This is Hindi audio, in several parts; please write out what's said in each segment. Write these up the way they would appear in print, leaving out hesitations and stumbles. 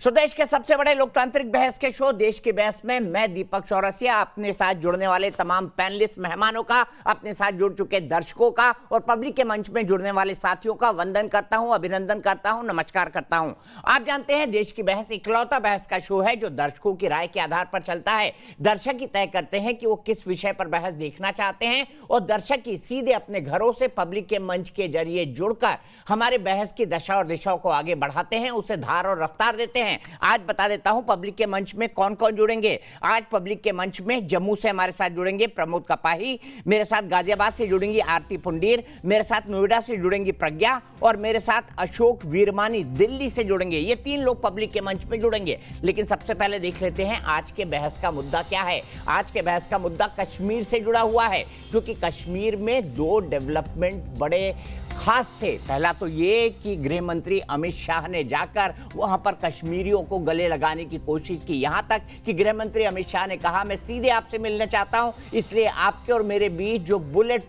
स्वदेश के सबसे बड़े लोकतांत्रिक बहस के शो देश की बहस में मैं दीपक चौरसिया अपने साथ जुड़ने वाले तमाम पैनलिस्ट मेहमानों का, अपने साथ जुड़ चुके दर्शकों का और पब्लिक के मंच में जुड़ने वाले साथियों का वंदन करता हूं, अभिनंदन करता हूं, नमस्कार करता हूं। आप जानते हैं देश की बहस इकलौता बहस का शो है जो दर्शकों की राय के आधार पर चलता है। दर्शक ही तय करते हैं कि वो किस विषय पर बहस देखना चाहते हैं और दर्शक ही सीधे अपने घरों से पब्लिक के मंच के जरिए जुड़कर हमारे बहस की दशा और दिशाओं को आगे बढ़ाते हैं, उसे धार और रफ्तार देते हैं। आज बता देता हूं पब्लिक के मंच में कौन कौन जुड़ेंगे। आज पब्लिक के मंच में जम्मू से हमारे साथ जुड़ेंगे प्रमोद कपाही, मेरे साथ गाजियाबाद से जुड़ेंगी आरती पुंडीर, मेरे साथ नोएडा से जुड़ेंगी प्रज्ञा और मेरे साथ अशोक वीरमानी दिल्ली से जुड़ेंगे। ये तीन लोग पब्लिक के मंच में जुड़ेंगे। लेकिन सबसे पहले देख लेते हैं आज के बहस का मुद्दा क्या है। आज के बहस का मुद्दा कश्मीर से जुड़ा हुआ है, क्योंकि कश्मीर में दो डेवलपमेंट बड़े खास थे। पहला तो ये कि गृह मंत्री अमित शाह ने जाकर वहां पर कश्मीरियों को गले लगाने की कोशिश की, यहां तक कि गृह मंत्री अमित शाह ने कहा मैं सीधे आपसे मिलना चाहता हूं, इसलिए आपके और मेरे बीच जो बुलेट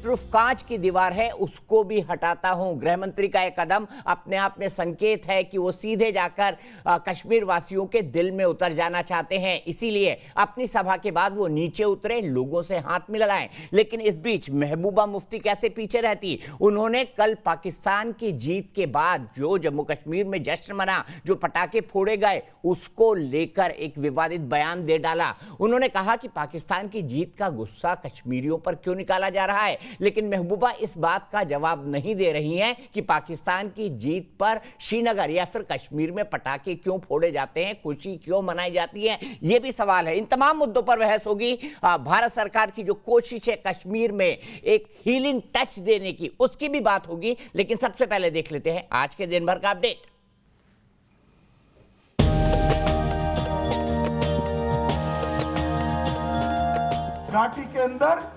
प्रूफ कांच की दीवार है उसको भी हटाता हूं। गृह मंत्री का यह कदम अपने आप में संकेत है कि वो सीधे जाकर कश्मीर वासियों के दिल में उतर जाना चाहते हैं। इसीलिए अपनी सभा के बाद वो नीचे उतरे, लोगों से हाथ मिलाएं। लेकिन इस बीच महबूबा मुफ्ती कैसे पीछे रहती। उन्होंने कल पाकिस्तान की जीत के बाद जो जम्मू कश्मीर में जश्न मना, जो पटाखे फोड़े गए, उसको लेकर एक विवादित बयान दे डाला। उन्होंने कहा कि पाकिस्तान की जीत का गुस्सा कश्मीरियों पर क्यों निकाला जा रहा है। लेकिन महबूबा इस बात का जवाब नहीं दे रही हैं कि पाकिस्तान की जीत पर श्रीनगर या फिर कश्मीर में पटाखे क्यों फोड़े जाते हैं, खुशी क्यों मनाई जाती है, यह भी सवाल है। इन तमाम मुद्दों पर बहस होगी। भारत सरकार की जो कोशिश है कश्मीर में एक हीलिंग टच देने की, उसकी भी बात होगी। लेकिन सबसे पहले देख लेते हैं आज के दिन भर का अपडेट। घाटी के अंदर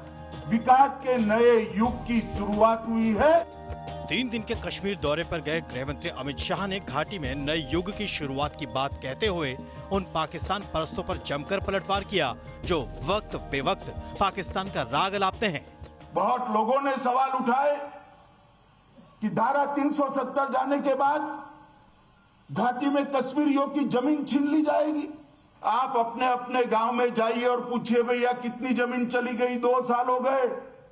विकास के नए युग की शुरुआत हुई है। 3 दिन के कश्मीर दौरे पर गए गृह मंत्री अमित शाह ने घाटी में नए युग की शुरुआत की बात कहते हुए उन पाकिस्तान परस्तों पर जमकर पलटवार किया जो वक्त बेवक्त पाकिस्तान का राग अलापते हैं। बहुत लोगों ने सवाल उठाए कि धारा 370 जाने के बाद घाटी में कश्मीरियों की जमीन छीन ली जाएगी। आप अपने अपने गांव में जाइए और पूछिए भैया कितनी जमीन चली गई, 2 साल हो गए।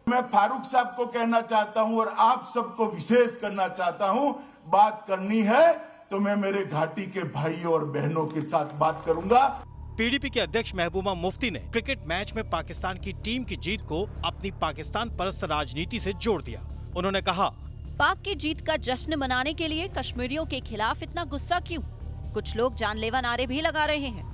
मैं फारूक साहब को कहना चाहता हूं और आप सबको विशेष करना चाहता हूं, बात करनी है तो मैं मेरे घाटी के भाइयों और बहनों के साथ बात करूंगा। पीडीपी के अध्यक्ष महबूबा मुफ्ती ने क्रिकेट मैच में पाकिस्तान की टीम की जीत को अपनी पाकिस्तान परस्त राजनीति से जोड़ दिया। उन्होंने कहा, पाक की जीत का जश्न मनाने के लिए कश्मीरियों के खिलाफ इतना गुस्सा क्यों? कुछ लोग जानलेवा नारे भी लगा रहे हैं।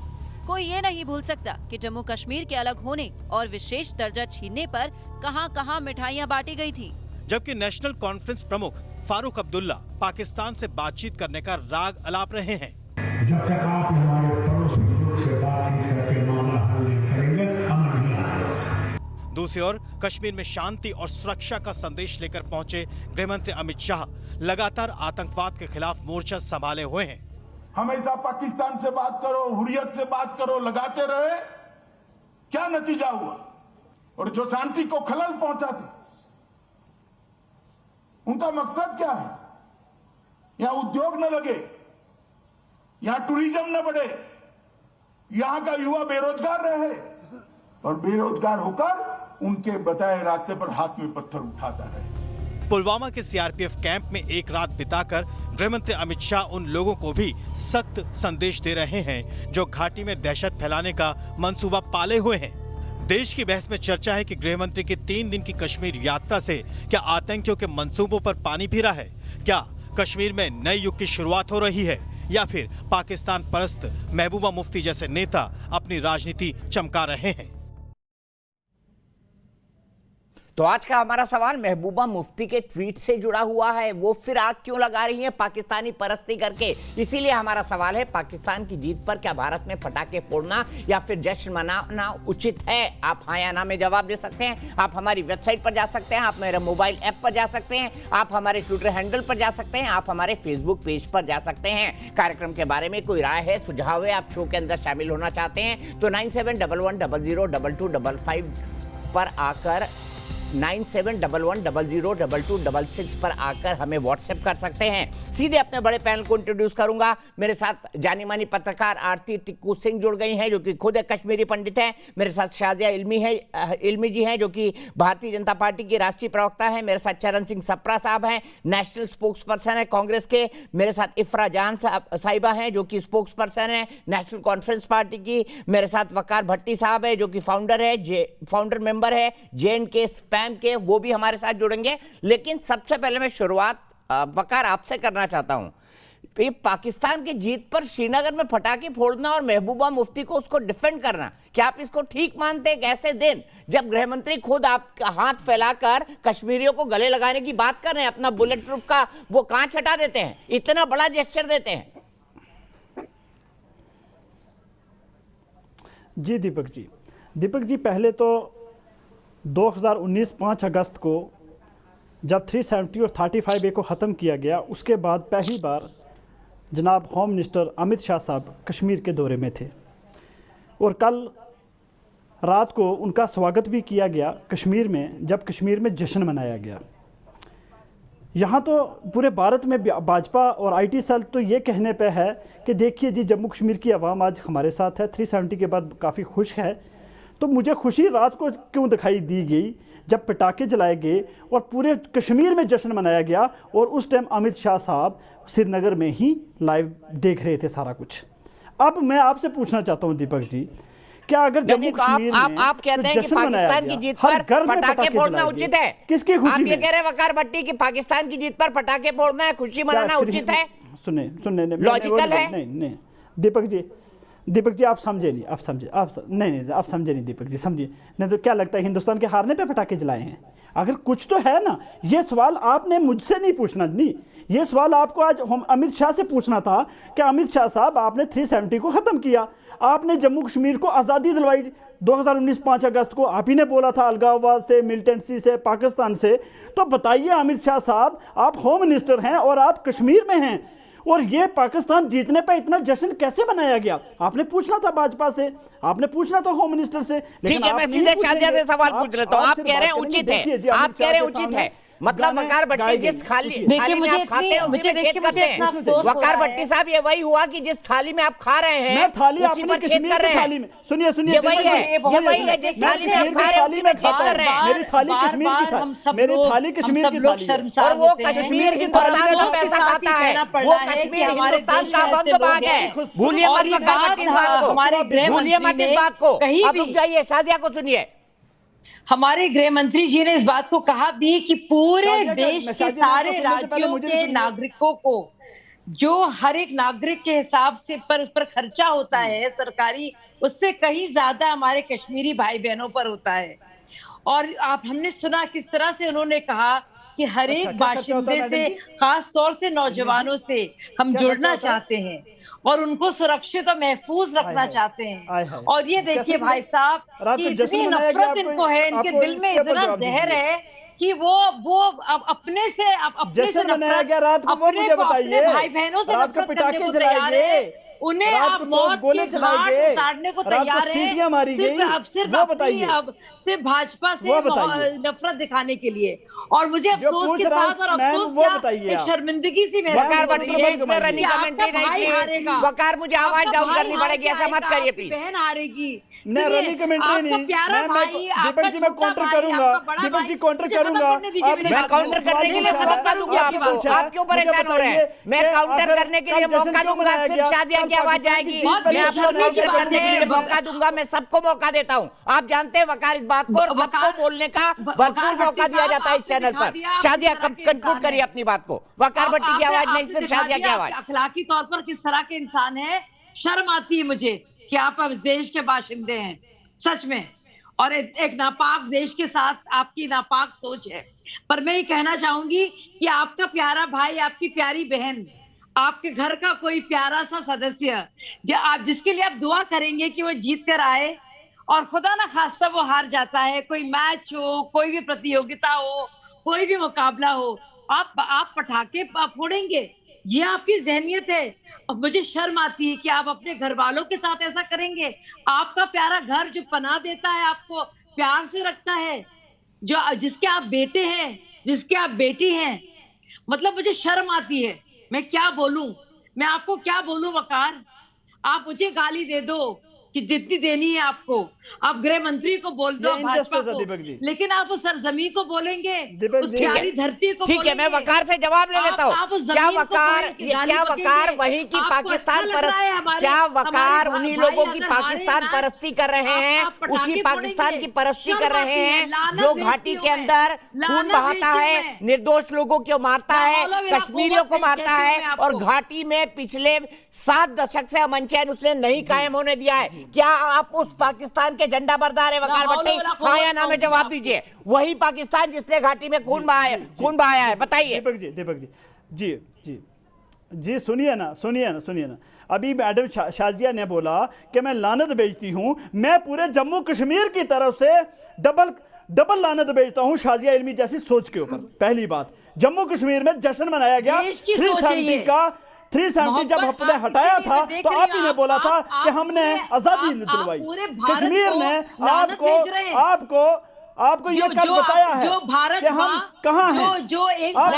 कोई ये नहीं भूल सकता कि जम्मू कश्मीर के अलग होने और विशेष दर्जा छीनने पर कहां-कहां मिठाइयां बांटी गई थी। जबकि नेशनल कॉन्फ्रेंस प्रमुख फारूक अब्दुल्ला पाकिस्तान से बातचीत करने का राग अलाप रहे हैं। जब तक आप हमारे पड़ोसी मुल्क से बातचीत करके मामला हल नहीं करेंगे, हम नहीं आएंगे। दूसरी ओर कश्मीर में शांति और सुरक्षा का संदेश लेकर पहुंचे गृह मंत्री अमित शाह लगातार आतंकवाद के खिलाफ मोर्चा संभाले हुए हैं। हमेशा पाकिस्तान से बात करो, हुर्रियत से बात करो, लगाते रहे, क्या नतीजा हुआ? और जो शांति को खलल पहुंचाते, उनका मकसद क्या है? यहां उद्योग न लगे, यहां टूरिज्म न बढ़े, यहां का युवा बेरोजगार रहे और बेरोजगार होकर उनके बताए रास्ते पर हाथ में पत्थर उठाता है। पुलवामा के सीआरपीएफ कैंप में एक रात बिताकर गृह मंत्री अमित शाह उन लोगों को भी सख्त संदेश दे रहे हैं जो घाटी में दहशत फैलाने का मंसूबा पाले हुए हैं। देश की बहस में चर्चा है कि गृह मंत्री की 3 दिन की कश्मीर यात्रा से क्या आतंकियों के मंसूबों पर पानी फिरा है? क्या कश्मीर में नए युग की शुरुआत हो रही है या फिर पाकिस्तान परस्त महबूबा मुफ्ती जैसे नेता अपनी राजनीति चमका रहे हैं? तो आज का हमारा सवाल महबूबा मुफ्ती के ट्वीट से जुड़ा हुआ है। वो फिर आग क्यों लगा रही हैं पाकिस्तानी परस्ती करके? इसीलिए हमारा सवाल है, पाकिस्तान की जीत पर क्या भारत में पटाखे फोड़ना या फिर जश्न मनाना उचित है? आप हाँ या ना में जवाब दे सकते हैं। आप हमारी वेबसाइट पर जा सकते हैं, आप मेरे मोबाइल ऐप पर जा सकते हैं, आप हमारे ट्विटर हैंडल पर जा सकते हैं, आप हमारे फेसबुक पेज पर जा सकते हैं। कार्यक्रम के बारे में कोई राय है, सुझाव है, आप शो के अंदर शामिल होना चाहते हैं तो 9711002255 पर आकर 9711002266 पर आकर हमें व्हाट्सएप कर सकते हैं। सीधे अपने बड़े पैनल को इंट्रोड्यूस करूंगा। मेरे साथ जानी मानी पत्रकार आरती टिक्कू सिंह जुड़ गई हैं, जो कि खुद एक कश्मीरी पंडित हैं। मेरे साथ शाजिया इल्मी जी हैं, जो कि भारतीय जनता पार्टी की राष्ट्रीय प्रवक्ता हैं। मेरे साथ चरण सिंह सप्रा साहब हैं, नेशनल स्पोक्स पर्सन है कांग्रेस के। मेरे साथ इफ्रा जान साहिबा हैं, जो कि स्पोक्स पर्सन है नेशनल कॉन्फ्रेंस पार्टी की। मेरे साथ वकार भट्टी साहब है, जो कि फाउंडर मेंबर है JNK स्पैम के, वो भी हमारे साथ जुड़ेंगे। लेकिन सबसे पहले मैं शुरुआत वकार आपसे करना चाहता हूं। ये पाकिस्तान की जीत पर श्रीनगर में पटाखे फोड़ना और महबूबा मुफ्ती को उसको डिफेंड करना, क्या आप इसको ठीक मानते हैं? ऐसे दिन जब गृह मंत्री खुद आपका हाथ फैलाकर कश्मीरियों को गले लगाने की बात कर रहे हैं, अपना बुलेट प्रूफ का वो कांच हटा देते हैं, इतना बड़ा जेस्चर देते हैं। जी दीपक जी, पहले तो 2019 5 अगस्त को जब 370 और 35A को ख़त्म किया गया, उसके बाद पहली बार जनाब होम मिनिस्टर अमित शाह साहब कश्मीर के दौरे में थे और कल रात को उनका स्वागत भी किया गया कश्मीर में, जब कश्मीर में जश्न मनाया गया। यहाँ तो पूरे भारत में भाजपा और IT सेल तो ये कहने पे है कि देखिए जी, जम्मू कश्मीर की आवाम आज हमारे साथ है, 370 के बाद काफ़ी खुश है। तो मुझे खुशी रात को क्यों दिखाई दी गई जब पटाखे जलाए गए और पूरे कश्मीर में जश्न मनाया गया, और उस टाइम अमित शाह साहब श्रीनगर में ही लाइव देख रहे थे सारा कुछ। अब मैं आपसे पूछना चाहता हूँ दीपक जी, क्या अगर जम्मू कश्मीर में आप कहते हैं कि पाकिस्तान की जीत पर पटाखे फोड़ना उचित है? किसकी खुशी? आप ये कह रहे हैं वकार भट्टी की पाकिस्तान की जीत पर पटाखे फोड़ना है, खुशी मनाना उचित है? सुने लॉजिकल है? नहीं दीपक जी आप समझे नहीं, आप समझे नहीं दीपक जी, समझिए नहीं तो क्या लगता है हिंदुस्तान के हारने पे पटाखे जलाए हैं? अगर कुछ तो है ना, ये सवाल आपने मुझसे नहीं पूछना, नहीं ये सवाल आपको आज अमित शाह से पूछना था कि अमित शाह साहब, आपने 370 को ख़त्म किया, आपने जम्मू कश्मीर को आज़ादी दिलवाई 2019 5 अगस्त को, आप ही ने बोला था अलगाववाद से, मिलिटेंसी से, पाकिस्तान से। तो बताइए अमित शाह साहब, आप होम मिनिस्टर हैं और आप कश्मीर में हैं, और ये पाकिस्तान जीतने पे इतना जश्न कैसे मनाया गया? आपने पूछना था भाजपा से, आपने पूछना था होम मिनिस्टर से। ठीक है, मैं सीधे शाजिया से सवाल पूछ लेता हूँ। आप कह रहे हैं उचित है, आप कह रहे हैं उचित है, मतलब वकार भट्टी जिस थाली में आप खाते हैं उसी में छेद करते हैं। वकार भट्टी साहब, ये वही हुआ कि जिस थाली में आप खा रहे हैं, मैं थाली उसी पर अपनी छेद कश्मीर कर रहे की थाली हैं। में, सुनिए ये वही है जिस थाली में आप खा रहे हैं उसी में छेद कर रहे हैं। मेरी थाली कश्मीर की थाली, मेरी थाली कश्मीर की थाली है। और वो कश्मीर हिंदुस्तान का पैसा खाता है, वो कश्मीर हिंदुस्तान का बंद भाग है। भूलिए मत वकार भट्टी इस बात को, भूलिए मत इस बात को। अब रुक जाइए, शाजिया को सुनिए। हमारे गृह मंत्री जी ने इस बात को कहा भी कि पूरे देश के सारे राज्यों के नागरिकों को जो हर एक नागरिक के हिसाब से उस पर खर्चा होता है सरकारी, उससे कहीं ज्यादा हमारे कश्मीरी भाई बहनों पर होता है। और हमने सुना किस तरह से उन्होंने कहा कि हर एक बाशिंदे से, खास तौर से नौजवानों से हम जुड़ना चाहते हैं और उनको सुरक्षित और महफूज रखना चाहते हैं। और ये देखिए भाई साहब, इतनी नफरत इनको है, इनके दिल में इतना जहर है कि वो अपने से नफरत, अपने भाई बहनों से नफरत करने को तैयार है। उन्हें आप मौत के घाट उतारने को तैयार है, सिर्फ भाजपा से नफरत दिखाने के लिए। और मुझे अफसोस के साथ और अफसोस क्या, एक शर्मिंदगी सी वकार मुझे आवाज डाउन करनी पड़ेगी, ऐसा मत करिए प्लीज। बहन हारेगी, मैं रनी कमेंट्री नहीं, दीपक जी मैं काउंटर करूंगा, दीपक जी काउंटर करूंगा। मैं काउंटर करने के लिए मौका दूंगा आपको, आप क्यों परेशान हो रहे हैं? मैं काउंटर करने के लिए मौका दूंगा, सिर्फ शाजिया की आवाज आएगी, मैं आपको काउंटर करने के लिए मौका दूंगा, मैं सबको मौका देता हूं। आप जानते हैं वकार इस बात को, और सबको बोलने का भरपूर मौका दिया जाता है इस चैनल पर। शाजिया कंक्लूड करिए अपनी बात को। वकार भट्टी की आवाज नहीं, सिर्फ शाजिया की आवाज। अखलाकी तौर पर किस तरह के इंसान है, शर्म आती है मुझे कि आप अब इस देश के बाशिंदे हैं, सच में। और एक नापाक देश के साथ आपकी नापाक सोच है। पर मैं ये कहना चाहूंगी कि आपका प्यारा भाई, आपकी प्यारी बहन, आपके घर का कोई प्यारा सा सदस्य, जिसके लिए आप दुआ करेंगे कि वो जीत कर आए, और खुदा ना खास्ता वो हार जाता है, कोई मैच हो, कोई भी प्रतियोगिता हो, कोई भी मुकाबला हो, आप पटाखे फोड़ेंगे, ये आपकी जहनियत है। और मुझे शर्म आती है कि आप अपने घर वालों के साथ ऐसा करेंगे। आपका प्यारा घर जो पनाह देता है, आपको प्यार से रखता है, जिसके आप बेटे हैं, जिसके आप बेटी हैं, मतलब मुझे शर्म आती है। मैं क्या बोलूं, मैं आपको क्या बोलूं वकार। आप मुझे गाली दे दो कि जितनी देनी है आपको, आप गृह मंत्री को बोल दो, भाजपा को, लेकिन आप उस सरजमीन को बोलेंगे, उस प्यारी धरती को। ठीक है, मैं वकार से जवाब ले लेता हूँ। क्या वकार वही की पाकिस्तान परस्ती, क्या वकार उन्हीं लोगों की पाकिस्तान परस्ती कर रहे हैं, उसी पाकिस्तान की परस्ती कर रहे हैं जो घाटी के अंदर खून बहाता है, निर्दोष लोगों को मारता है, कश्मीरियों को मारता है, और घाटी में पिछले 7 दशक से अमन चैन उसने नहीं कायम होने दिया है। क्या आप उस पाकिस्तान के झंडा बरदार है वकार भट्टी? हाँ या ना में जवाब दीजिए। वही पाकिस्तान जिसने घाटी में खून बहाया है, बताइए। दीपक जी सुनिए ना। अभी मैडम शाजिया ने बोला कि मैं लानत भेजती हूं। मैं पूरे जम्मू कश्मीर की तरफ से डबल लानत भेजता हूं शाजिया इल्मी जैसी सोच के ऊपर। पहली बात, जम्मू कश्मीर में जश्न मनाया गया 370 जब हमने हटाया था तो आप ही ने बोला था कि हमने आजादी दिलवाई। कश्मीर ने आपको ये कल बताया है कि हम कहाँ हैं।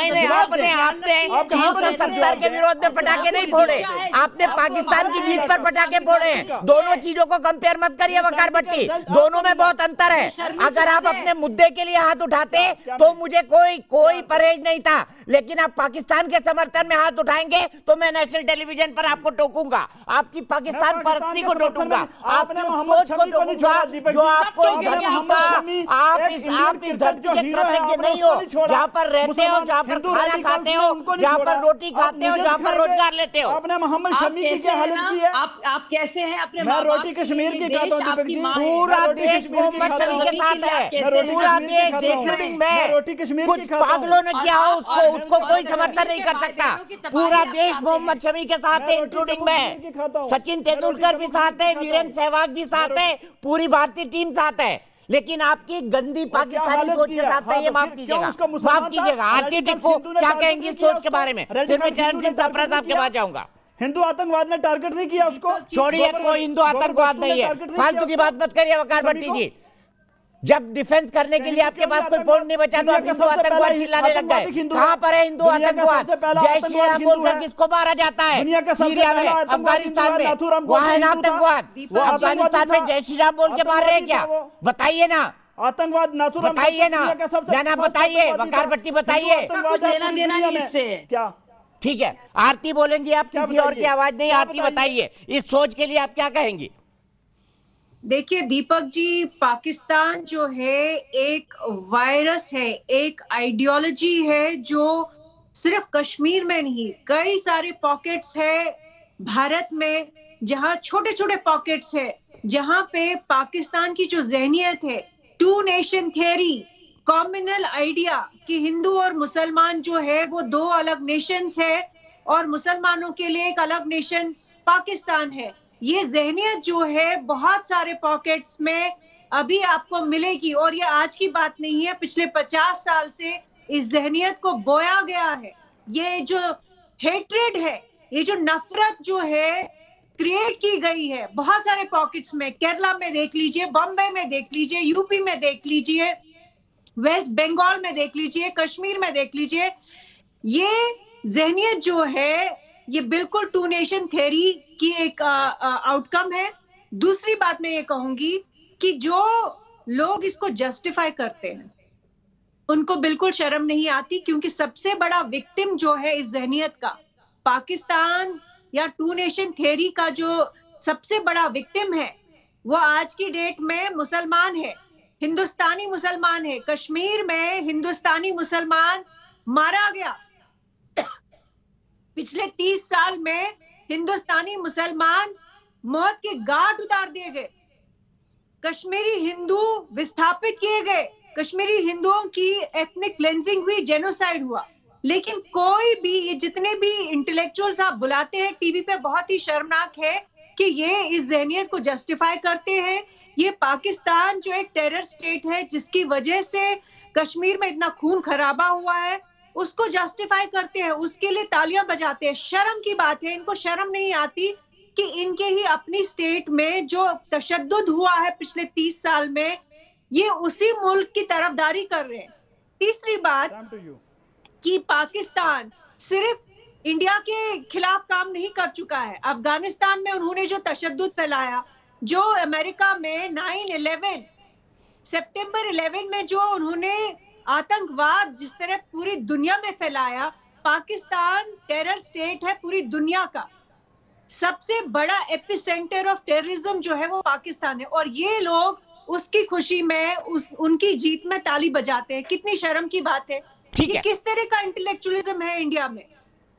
नहीं, आपने 370 के विरोध में पटाखे नहीं फोड़े, आपने पाकिस्तान की जीत पर पटाखे फोड़े। दोनों चीजों को कंपेयर मत करिए वकार भट्टी, दोनों में बहुत अंतर है। अगर आप अपने मुद्दे के लिए हाथ उठाते तो मुझे कोई परहेज नहीं था, लेकिन आप पाकिस्तान के समर्थन में हाथ उठाएंगे तो मैं नेशनल टेलीविजन पर आपको टोकूंगा, आपकी पाकिस्तान परस्ती को टोकूंगा, आपकी सोच को टोकूंगा, जो आपको आप इस धरती के कृतज्ञ नहीं हो, जहाँ पर रहते हो, जहाँ पर खाना खाते हो, जहाँ पर रोटी खाते हो, जहाँ पर रोजगार लेते हो। आपने मोहम्मद शमी की क्या हालत की है? आप कैसे हैं? अपने मैं रोटी कश्मीर की खाता हूं दीपक जी। पूरा देश मोहम्मद शमी के साथ है, पूरा देश इंक्लूडिंग मैं। रोटी कश्मीर कुछ पागलों ने किया हो उसको कोई समर्थन नहीं कर सकता। पूरा देश मोहम्मद शमी के साथ है, इंक्लूडिंग मैं। सचिन तेंदुलकर भी साथ है, वीरेंद्र सहवाग भी साथ है, पूरी भारतीय टीम साथ है, लेकिन आपकी गंदी पाकिस्तानी सोच के साथ है। ये माफ कीजिएगा। आरती टिक्कू क्या कहेंगी सोच के बारे में? फिर मैं चरण सिंह सापरा साहब के पास जाऊंगा। हिंदू आतंकवाद ने टारगेट नहीं किया उसको? छोड़िए, कोई हिंदू आतंकवाद नहीं है, फालतू की बात मत करिए वकार भट्टी जी। जब डिफेंस करने के लिए आपके पास कोई पॉइंट नहीं बचा तो आप हिंदू आतंकवाद चिल्लाने लग गए। कहां पर है हिंदू आतंकवाद? जय श्री राम बोलकर किसको मारा जाता है? सीरिया में, अफगानिस्तान में, वहां है ना आतंकवाद? वो अफगानिस्तान में जय श्री राम बोल के मार रहे हैं क्या? बताइए ना, आतंकवाद नाथुराम बताइए ना, बताइए वकार भट्टी, बताइए क्या? ठीक है, आरती बोलेंगी आप, किसी और की आवाज नहीं। आरती बताइए, इस सोच के लिए आप क्या कहेंगी? देखिए दीपक जी, पाकिस्तान जो है एक वायरस है, एक आइडियोलॉजी है जो सिर्फ कश्मीर में नहीं, कई सारे पॉकेट्स है भारत में, जहां छोटे छोटे पॉकेट्स है, जहां पे पाकिस्तान की जो जहनियत है, 2 नेशन थियरी, कॉम्युनल आइडिया कि हिंदू और मुसलमान जो है वो 2 अलग नेशंस है और मुसलमानों के लिए एक अलग नेशन पाकिस्तान है। ये जहनियत जो है बहुत सारे पॉकेट्स में अभी आपको मिलेगी, और ये आज की बात नहीं है, पिछले 50 साल से इस जहनियत को बोया गया है। ये जो हेट्रेड है, ये जो नफरत जो है क्रिएट की गई है बहुत सारे पॉकेट्स में, केरला में देख लीजिए, बॉम्बे में देख लीजिए, यूपी में देख लीजिए, वेस्ट बंगाल में देख लीजिए, कश्मीर में देख लीजिए। ये जहनियत जो है ये बिल्कुल 2 नेशन थ्योरी की एक आउटकम है। दूसरी बात मैं ये कहूंगी कि जो लोग इसको जस्टिफाई करते हैं उनको बिल्कुल शर्म नहीं आती, क्योंकि सबसे बड़ा विक्टिम जो है इस जहनियत का, पाकिस्तान या 2 नेशन थ्योरी का जो सबसे बड़ा विक्टिम है, वो आज की डेट में मुसलमान है, हिंदुस्तानी मुसलमान है। कश्मीर में हिंदुस्तानी मुसलमान मारा गया। पिछले 30 साल में हिंदुस्तानी मुसलमान मौत के घाट उतार दिए गए, कश्मीरी हिंदू विस्थापित किए गए, कश्मीरी हिंदुओं की एथनिक क्लेंजिंग हुई, जेनोसाइड हुआ। लेकिन कोई भी, ये जितने भी इंटेलेक्चुअल्स आप बुलाते हैं टीवी पे, बहुत ही शर्मनाक है कि ये इस जहनियत को जस्टिफाई करते हैं। ये पाकिस्तान जो एक टेरर स्टेट है जिसकी वजह से कश्मीर में इतना खून खराबा हुआ है, उसको जस्टिफाई करते हैं, उसके लिए तालियां बजाते हैं। शर्म की बात है, इनको शर्म नहीं आती कि इनके ही अपनी स्टेट में जो तशद्दुद हुआ है पिछले 30 साल में, ये उसी मुल्क की तरफदारी कर रहे हैं। तीसरी बात कि पाकिस्तान सिर्फ इंडिया के खिलाफ काम नहीं कर चुका है। अफगानिस्तान में उन्होंने जो तशद्दुद फैलाया, जो अमेरिका में 9/11 सितंबर 11 में जो उन्होंने आतंकवाद जिस तरह पूरी दुनिया में फैलाया, पाकिस्तान टेरर स्टेट है पूरी दुनिया का। सबसे बड़ा एपिसेंटर ऑफ टेररिज्म जो है वो पाकिस्तान है, और ये लोग उसकी खुशी में उनकी जीत में ताली बजाते हैं। कितनी शर्म की बात है। ठीक है, किस तरह का इंटेलेक्चुअलिज्म है इंडिया में।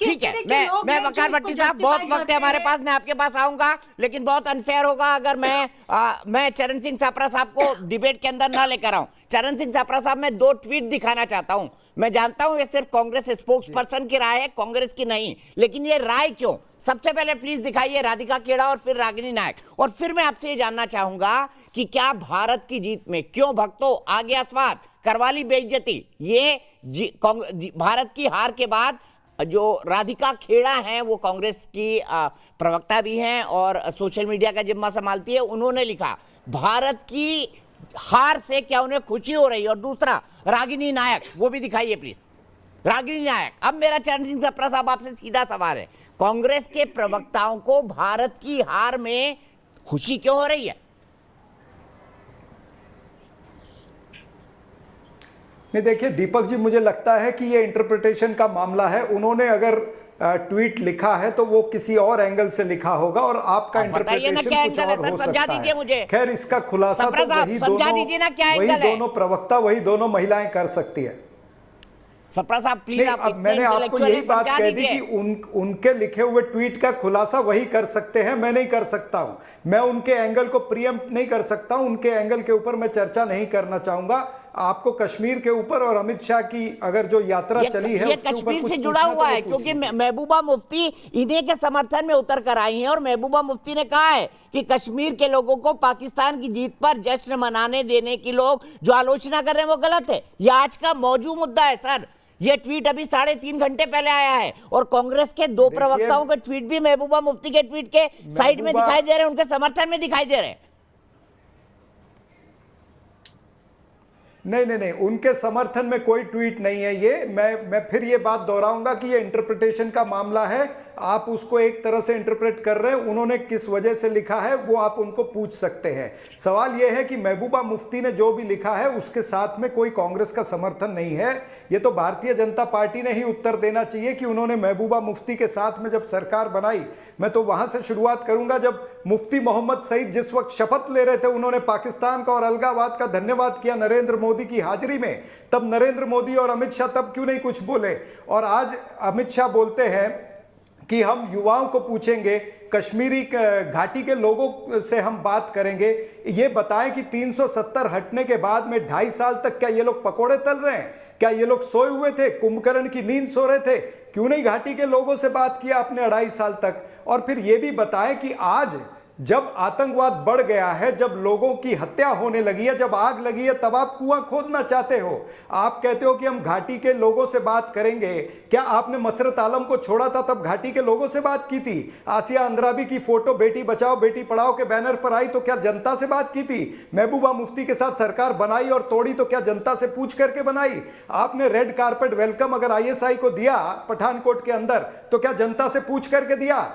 ठीक है, मैं वकार भट्टी साहब, बहुत वक्त है हमारे पास, मैं आपके पास आऊंगा, लेकिन बहुत अनफेयर होगा अगर मैं चरण सिंह सापरा साहब को डिबेट के अंदर ना लेकर आऊं। चरण सिंह सापरा साहब, मैं 2 ट्वीट दिखाना चाहता हूं। मैं जानता हूं ये सिर्फ कांग्रेस स्पोक्स पर्सन की राय है, कांग्रेस की नहीं, लेकिन ये राय क्यों? सबसे पहले प्लीज दिखाइए राधिका खेड़ा और फिर रागिनी नायक, और फिर मैं आपसे ये जानना चाहूंगा कि क्या भारत की जीत में क्यों भक्तों आ गया स्वाद, करवाली बेइज्जती, ये भारत की हार के बाद जो राधिका खेड़ा हैं, वो कांग्रेस की प्रवक्ता भी हैं और सोशल मीडिया का जिम्मा संभालती है, उन्होंने लिखा भारत की हार से क्या उन्हें खुशी हो रही है। और दूसरा रागिनी नायक, वो भी दिखाइए प्लीज, रागिनी नायक। अब मेरा चरण सिंह सप्रा साहब आपसे सीधा सवाल है, कांग्रेस के प्रवक्ताओं को भारत की हार में खुशी क्यों हो रही है? नहीं, देखिए दीपक जी, मुझे लगता है कि ये इंटरप्रिटेशन का मामला है। उन्होंने अगर ट्वीट लिखा है तो वो किसी और एंगल से लिखा होगा और आपका इंटरप्रिटेशन कुछ और हो सकता है। मुझे खैर, इसका खुलासा तो वही दोनों प्रवक्ता, वही दोनों महिलाएं कर सकती है। सप्रा साहब प्लीज, मैंने आपको यही बात कह दी कि उनके लिखे हुए ट्वीट का खुलासा वही कर सकते हैं, मैं नहीं कर सकता हूं। मैं उनके एंगल को प्रीएम्प्ट नहीं कर सकता हूं, उनके एंगल के ऊपर मैं चर्चा नहीं करना चाहूंगा। आपको कश्मीर के ऊपर और अमित शाह की अगर जो यात्रा चली है, ये कश्मीर से जुड़ा हुआ है, क्योंकि महबूबा मुफ्ती इन्हीं के समर्थन में उतर कर आई हैं और महबूबा मुफ्ती ने कहा है कि कश्मीर के लोगों को पाकिस्तान की जीत पर जश्न मनाने देने की लोग जो आलोचना कर रहे हैं वो गलत है। ये आज का मौजूद मुद्दा है सर। ये ट्वीट अभी 3.5 घंटे पहले आया है और कांग्रेस के 2 प्रवक्ताओं के ट्वीट भी महबूबा मुफ्ती के ट्वीट के साइड में दिखाई दे रहे हैं, उनके समर्थन में दिखाई दे रहे हैं। नहीं, उनके समर्थन में कोई ट्वीट नहीं है। ये मैं फिर ये बात दोहराऊंगा कि ये इंटरप्रिटेशन का मामला है। आप उसको एक तरह से इंटरप्रेट कर रहे हैं, उन्होंने किस वजह से लिखा है वो आप उनको पूछ सकते हैं। सवाल ये है कि महबूबा मुफ्ती ने जो भी लिखा है उसके साथ में कोई कांग्रेस का समर्थन नहीं है। ये तो भारतीय जनता पार्टी ने ही उत्तर देना चाहिए कि उन्होंने महबूबा मुफ्ती के साथ में जब सरकार बनाई। मैं तो वहां से शुरुआत करूंगा, जब मुफ्ती मोहम्मद सईद जिस वक्त शपथ ले रहे थे, उन्होंने पाकिस्तान का और अलगावाद का धन्यवाद किया नरेंद्र मोदी की हाजिरी में, तब नरेंद्र मोदी और अमित शाह तब क्यों नहीं कुछ बोले? और आज अमित शाह बोलते हैं कि हम युवाओं को पूछेंगे, कश्मीरी घाटी के लोगों से हम बात करेंगे। ये बताएं कि 370 हटने के बाद में 2.5 साल तक क्या ये लोग पकोड़े तल रहे हैं? क्या ये लोग सोए हुए थे, कुंभकर्ण की नींद सो रहे थे? क्यों नहीं घाटी के लोगों से बात किया आपने 2.5 साल तक? और फिर ये भी बताएं कि आज जब आतंकवाद बढ़ गया है, जब लोगों की हत्या होने लगी है, जब आग लगी है, तब आप कुआं खोदना चाहते हो। आप कहते हो कि हम घाटी के लोगों से बात करेंगे। क्या आपने मसरत आलम को छोड़ा था तब घाटी के लोगों से बात की थी? आसिया अंद्राबी की फोटो बेटी बचाओ बेटी पढ़ाओ के बैनर पर आई तो क्या जनता से बात की थी? महबूबा मुफ्ती के साथ सरकार बनाई और तोड़ी तो क्या जनता से पूछ करके बनाई? आपने रेड कारपेट वेलकम अगर आईएसआई को दिया पठानकोट के अंदर तो क्या जनता से पूछ करके दिया?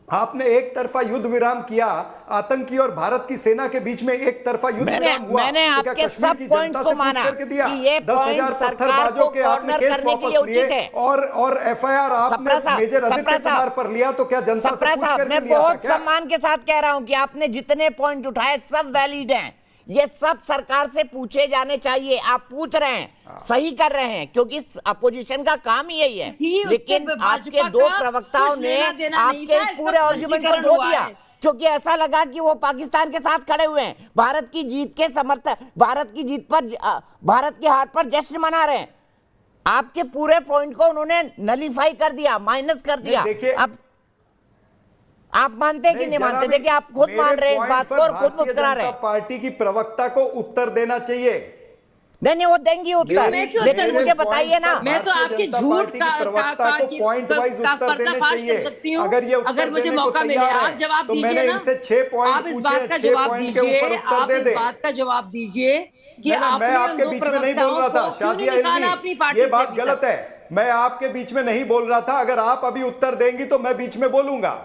आपने एक तरफा युद्ध विराम किया, आतंकी और भारत की सेना के बीच में एक तरफा युद्ध विराम हुआ। मैंने आपके सब पॉइंट्स को माना कि ये 10,000 पत्थरबाजों के आपने केस वापस लिए और एफआईआर आपने मेजर आदित्य कुमार पर लिया तो क्या जनता से पूछ करके लिया? मैं बहुत सम्मान के साथ कह रहा हूं कि आपने जितने पॉइंट उठाए सब वैलिड हैं। ये सब सरकार से पूछे जाने चाहिए। आप पूछ रहे हैं, सही कर रहे हैं, क्योंकि अपोजिशन का काम ही यही है। लेकिन आपके 2 प्रवक्ताओं ने आपके इस पूरे आर्गुमेंट को धो दिया, क्योंकि ऐसा लगा कि वो पाकिस्तान के साथ खड़े हुए हैं, भारत की जीत के समर्थन, भारत की जीत पर, भारत की हार पर जश्न मना रहे हैं। आपके पूरे पॉइंट को उन्होंने नलीफाई कर दिया, माइनस कर दिया। अब आप मानते हैं कि नहीं मानते? देखिए, आप खुद मान रहे हैं इस बात को और खुद मुस्कुरा रहे हैं। पार्टी की प्रवक्ता को उत्तर देना चाहिए। नहीं, वो देंगी उत्तर, लेकिन मुझे बताइए ना। मैं तो आपके झूठ का पॉइंट वाइज उत्तर देने चाहिए। अगर मुझे मौका मिले आप जवाब दीजिए ना। इनसे 6 पॉइंट आप इस बात का जवाब दीजिए, आप इस बात का जवाब दीजिए कि आपने मैं आपके बीच में नहीं बोल रहा था शाजिया इल्मी, ये बात गलत है। मैं आपके बीच में नहीं बोल रहा था। अगर आप अभी उत्तर देंगी तो मैं बीच में बोलूंगा।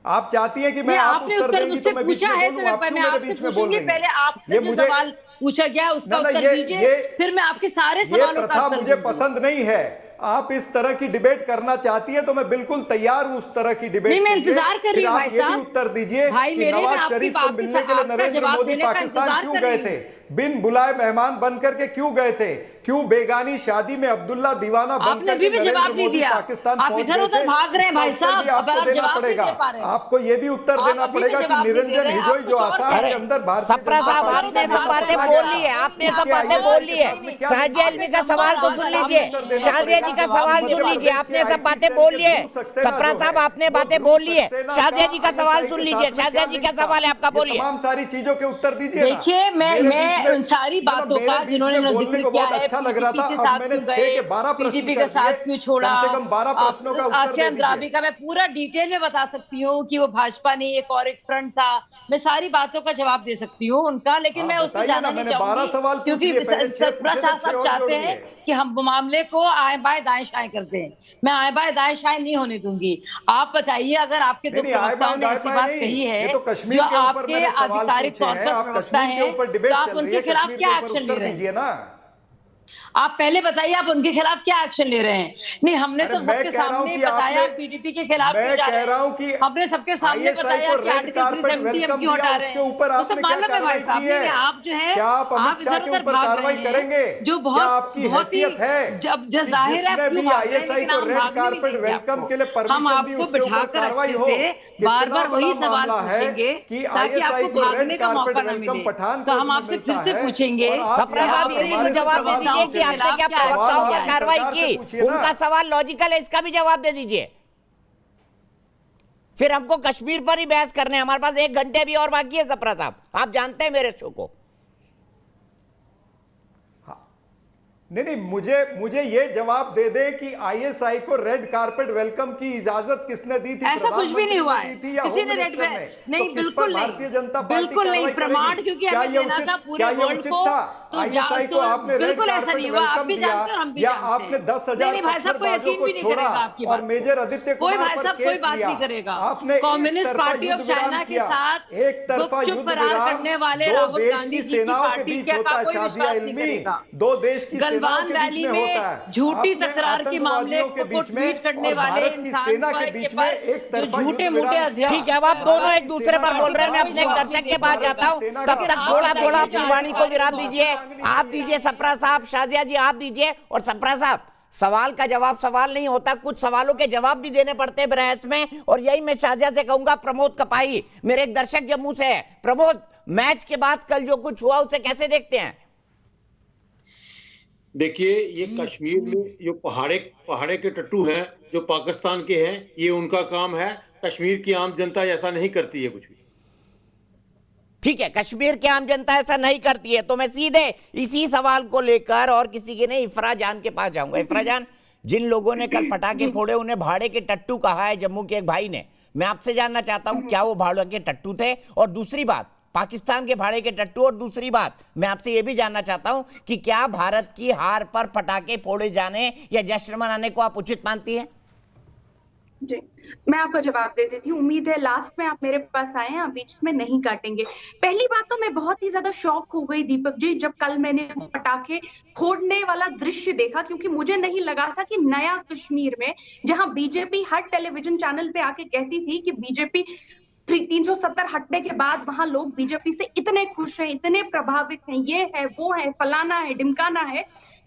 आप चाहती हैं कि मैं आप उत्तर देंगी तो मैं बीच में बोलूं? आप क्यों मेरे बीच में बोल रही हैं? पहले आपसे जो सवाल पूछा गया उसका उत्तर दीजिए, फिर मैं आपके सारे सवालों का उत्तर मुझे पसंद नहीं है। आप इस तरह की डिबेट करना चाहती है तो मैं बिल्कुल तैयार हूं उस तरह की डिबेट। नहीं, मैं इंतजार कर रही हूं भाई साहब। उत्तर दीजिए कि नवाज शरीफ को मिलने के लिए नरेंद्र मोदी पाकिस्तान क्यों गए थे? बिन बुलाए मेहमान बनकर के क्यों गए थे? क्यों बेगानी शादी में अब्दुल्ला दीवाना बनकर के नरेंद्र मोदी पाकिस्तान पहुंच गए थे? भाग रहे हैं भाई साहब, आपको देना पड़ेगा। आपको ये भी उत्तर देना पड़ेगा कि निरंजन हिजोई जो आसाम के अंदर सप्रा साहब आपने सब बातें बोल ली है, आपने सब बातें बोल ली है। शाजिया इल्मी का सवाल तो सुन लीजिए, शाजिया जी का सवाल सुन लीजिए, आपने सब बातें बोल ली है। सप्रा साहब आपने बातें बोल ली है, शाजिया जी का सवाल सुन लीजिए। शाजिया जी का सवाल है, आपका बोलिए। तमाम सारी चीजों के उत्तर दीजिए। देखिए मैं उन सारी बातों का जिन्होंने बोलने को बहुत अच्छा लग रहा था, अब मैंने 6 के 12 प्रश्न बीजेपी के साथ क्यों छोड़ा, कम से कम 12 प्रश्नों का उत्तर दे दीजिए। का मैं पूरा डिटेल में बता सकती हूँ कि वो भाजपा नहीं एक और एक फ्रंट था। मैं सारी बातों का जवाब दे सकती हूँ उनका, लेकिन मैं उसमें जाना नहीं चाहूंगी क्योंकि सप्रा साहब चाहते हैं कि हम मामले को आए बाय दाएं शाएं करते हैं। मैं आए बाय दाएं शाएं नहीं होने दूंगी। आप बताइए, अगर आपके दो प्रवक्ताओं ने ऐसी बात कही है जो आपके आधिकारिक तौर पर प्रवक्ता है, तो आप उनके खिलाफ क्या एक्शन ले रहे हैं? आप पहले बताइए आप उनके खिलाफ क्या एक्शन ले रहे हैं? नहीं, हमने तो सबके सामने बताया पीडीपी के खिलाफ नहीं जा रहे। हमने सबके सामने बताया कि आर्टिकल 370 हम क्यों हटा रहे हैं। वो सब मालूम है भाई साहब। नहीं, आप जो है आप इधर उधर भाग रहे हैं, जो बहुत ही जब जाहिर है आप क्यों भाग रहे हैं, लेकिन हम भागने नहीं देंगे। हम आपको बिठाकर अच्छे से बार बार वही सवाल पूछेंगे ताकि आपको भागने का मौका न मिले। तो हम आपसे फिर से पूछेंगे, जवाब दे दीजिए कि आपने क्या प्रवक्ताओं पर कार्रवाई की? उनका सवाल लॉजिकल है, इसका भी जवाब दे दीजिए। फिर हमको कश्मीर पर ही बहस करने, हमारे पास 1 घंटे भी और बाकी है। सप्रा साहब आप जानते हैं मेरे शो को। नहीं, मुझे ये जवाब दे दे कि आईएसआई को रेड कारपेट वेलकम की इजाजत किसने दी थी? ऐसा कुछ भी नहीं हुआ है, किसी ने रेड नहीं, बिल्कुल भारतीय जनता पार्टी बिल्कुल नहीं। प्रमाण क्योंकि हमें देना था पूरे वर्ल्ड को, आईएसआई को आपने रेड कारपेट वेलकम दिया या आपने 10,000 पत्थरबाजों को छोड़ा और मेजर आदित्य कुमार पर केस लिया? आपने कम्युनिस्ट पार्टी ऑफ चाइना के साथ एक तरफा युद्ध करने वाले दो देश की सेनाओं के बीच होता है। शाजिया इल्मी, दो देश की गलवान वैली में झूठी तकरार के मामले को ट्वीट करने वाले इंसान के बीच में एक तरफा झूठे मूठे अध्यक्ष। ठीक है, अब आप दोनों एक दूसरे पर बोल रहे हैं। मैं अपने दर्शक के पास जाता हूं, तब तक थोड़ा अपनी वाणी को विराम दीजिए। आप दीजिए सप्रा साहब, शाजिया जी आप दीजिए। और सप्रा साहब, सवाल का जवाब सवाल नहीं होता, कुछ सवालों के जवाब भी देने पड़ते हैं बहस में। और यही मैं शाजिया से कहूंगा। प्रमोद कपाही मेरे एक दर्शक जम्मू से है। प्रमोद, मैच के बाद कल जो कुछ हुआ उसे कैसे देखते हैं? देखिए, ये कश्मीर में जो पहाड़े के टट्टू हैं जो पाकिस्तान के हैं, ये उनका काम है। कश्मीर की आम जनता ऐसा नहीं करती है कुछ भी। ठीक है, कश्मीर की आम जनता ऐसा नहीं करती है। तो मैं सीधे इसी सवाल को लेकर और किसी के नहीं, इफ्रा जान के पास जाऊंगा। इफ्रा जान, जिन लोगों ने कल पटाखे फोड़े उन्हें भाड़े के टट्टू कहा है जम्मू के एक भाई ने। मैं आपसे जानना चाहता हूं क्या वो भाड़े के टट्टू थे? और दूसरी बात, पाकिस्तान के भाड़े के टट्टू। और दूसरी बात मैं आपसे यह भी जानना चाहता हूं कि क्या भारत की हार पर पटाखे फोड़े जाने या जश्न मनाने को आप उचित मानती हैं? जी, मैं आपको जवाब दे देती हूँ। उम्मीद है लास्ट में आप मेरे पास आए हैं, आप बीच में नहीं काटेंगे। पहली बात तो मैं बहुत ही ज्यादा शॉक हो गई दीपक जी जब कल मैंने वो पटाखे फोड़ने वाला दृश्य देखा, क्योंकि मुझे नहीं लगा था कि नया कश्मीर में, जहां बीजेपी हर टेलीविजन चैनल पे आके कहती थी कि बीजेपी 370 हटने के बाद वहां लोग बीजेपी से इतने खुश हैं, इतने प्रभावित हैं, ये है वो है, फलाना है, ढिमकाना है,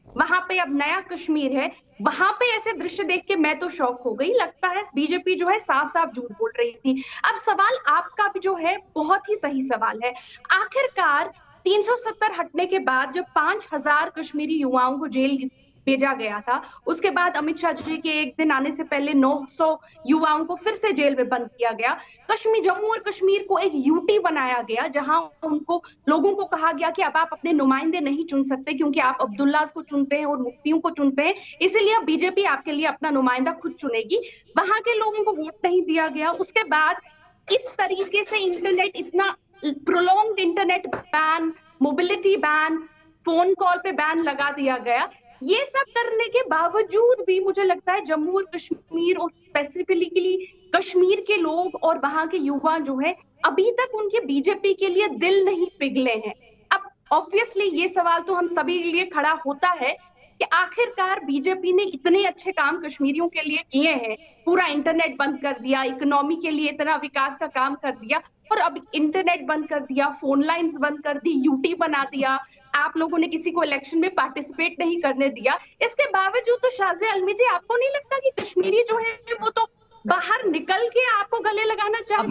वहां पे अब नया कश्मीर है। वहां पे ऐसे दृश्य देख के मैं तो शॉक हो गई। लगता है बीजेपी जो है साफ साफ झूठ बोल रही थी। अब सवाल आपका भी जो है बहुत ही सही सवाल है। आखिरकार 370 हटने के बाद जब 5,000 कश्मीरी युवाओं को जेल भेजा गया था, उसके बाद अमित शाह जी के एक दिन आने से पहले 900 युवाओं को फिर से जेल में बंद किया गया। जम्मू और कश्मीर को एक यूटी बनाया गया, जहां उनको लोगों को कहा गया कि अब आप अपने नुमाइंदे नहीं चुन सकते क्योंकि आप अब्दुल्ला को चुनते हैं और मुफ्तियों को चुनते हैं, इसीलिए अब बीजेपी आपके लिए अपना नुमाइंदा खुद चुनेगी। वहां के लोगों को वोट नहीं दिया गया। उसके बाद इस तरीके से इंटरनेट, इतना prolonged internet ban, mobility ban, phone call पे बैन लगा दिया गया। ये सब करने के बावजूद भी मुझे लगता है जम्मू और कश्मीर और स्पेसिफिकली कश्मीर के लोग और वहां के युवा जो है अभी तक उनके बीजेपी के लिए दिल नहीं पिघले हैं। अब ऑब्वियसली ये सवाल तो हम सभी के लिए खड़ा होता है कि आखिरकार बीजेपी ने इतने अच्छे काम कश्मीरियों के लिए किए हैं, पूरा इंटरनेट बंद कर दिया, इकोनॉमी के लिए इतना विकास का काम कर दिया, और अब इंटरनेट बंद कर दिया, फोन लाइंस बंद कर दी, यूटी बना दिया, आप लोगों ने किसी को इलेक्शन में पार्टिसिपेट नहीं करने दिया। इसके बावजूद तो शाज़िया अलमी जी, आपको नहीं लगता कि कश्मीरी जो है वो तो बाहर निकल के आपको गले लगाना चाहिए?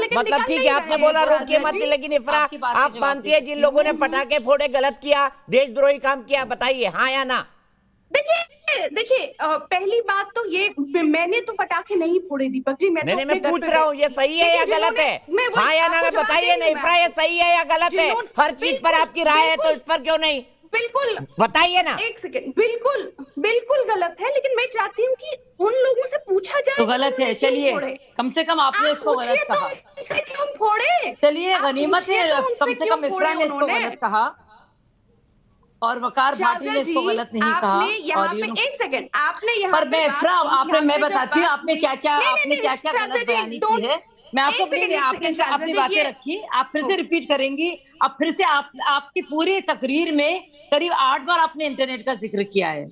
मतलब ठीक है, आपने बोला रोकिए मत, लेकिन इफ्रा आप मानती है जिन लोगों ने पटाखे फोड़े गलत किया, देशद्रोही काम किया, बताइए हाँ या ना? देखिए पहली बात तो ये, मैंने तो पटाखे नहीं फोड़े दीपक जी। मैं पूछ रहा हूँ ये सही है या गलत है? हाँ या ना में बताइए ना इफ्रा, ये सही है या गलत है? हर चीज पर आपकी राय है तो इस पर क्यों नहीं बिल्कुल बताइए ना? एक सेकंड, बिल्कुल गलत है, लेकिन मैं चाहती हूँ कि उन लोगों से पूछा जाए तो गलत है। चलिए कम से कम आपने इसको गलत कहा, क्यों फोड़े? चलिए गनीमत है, कम से कम इफ्रा ने इसको गलत कहा और वकार भाटी ने इसको गलत नहीं कहा। और एक सेकंड, आपने यहाँ पर मैं इफ्रा मैं बताती हूँ आपने क्या क्या गलत बयानी की है। मैं आपको आपने अपनी बातें रखी, आप फिर से रिपीट करेंगी। अब फिर से आपकी पूरी तकरीर में करीब 8 बार आपने इंटरनेट का जिक्र किया है,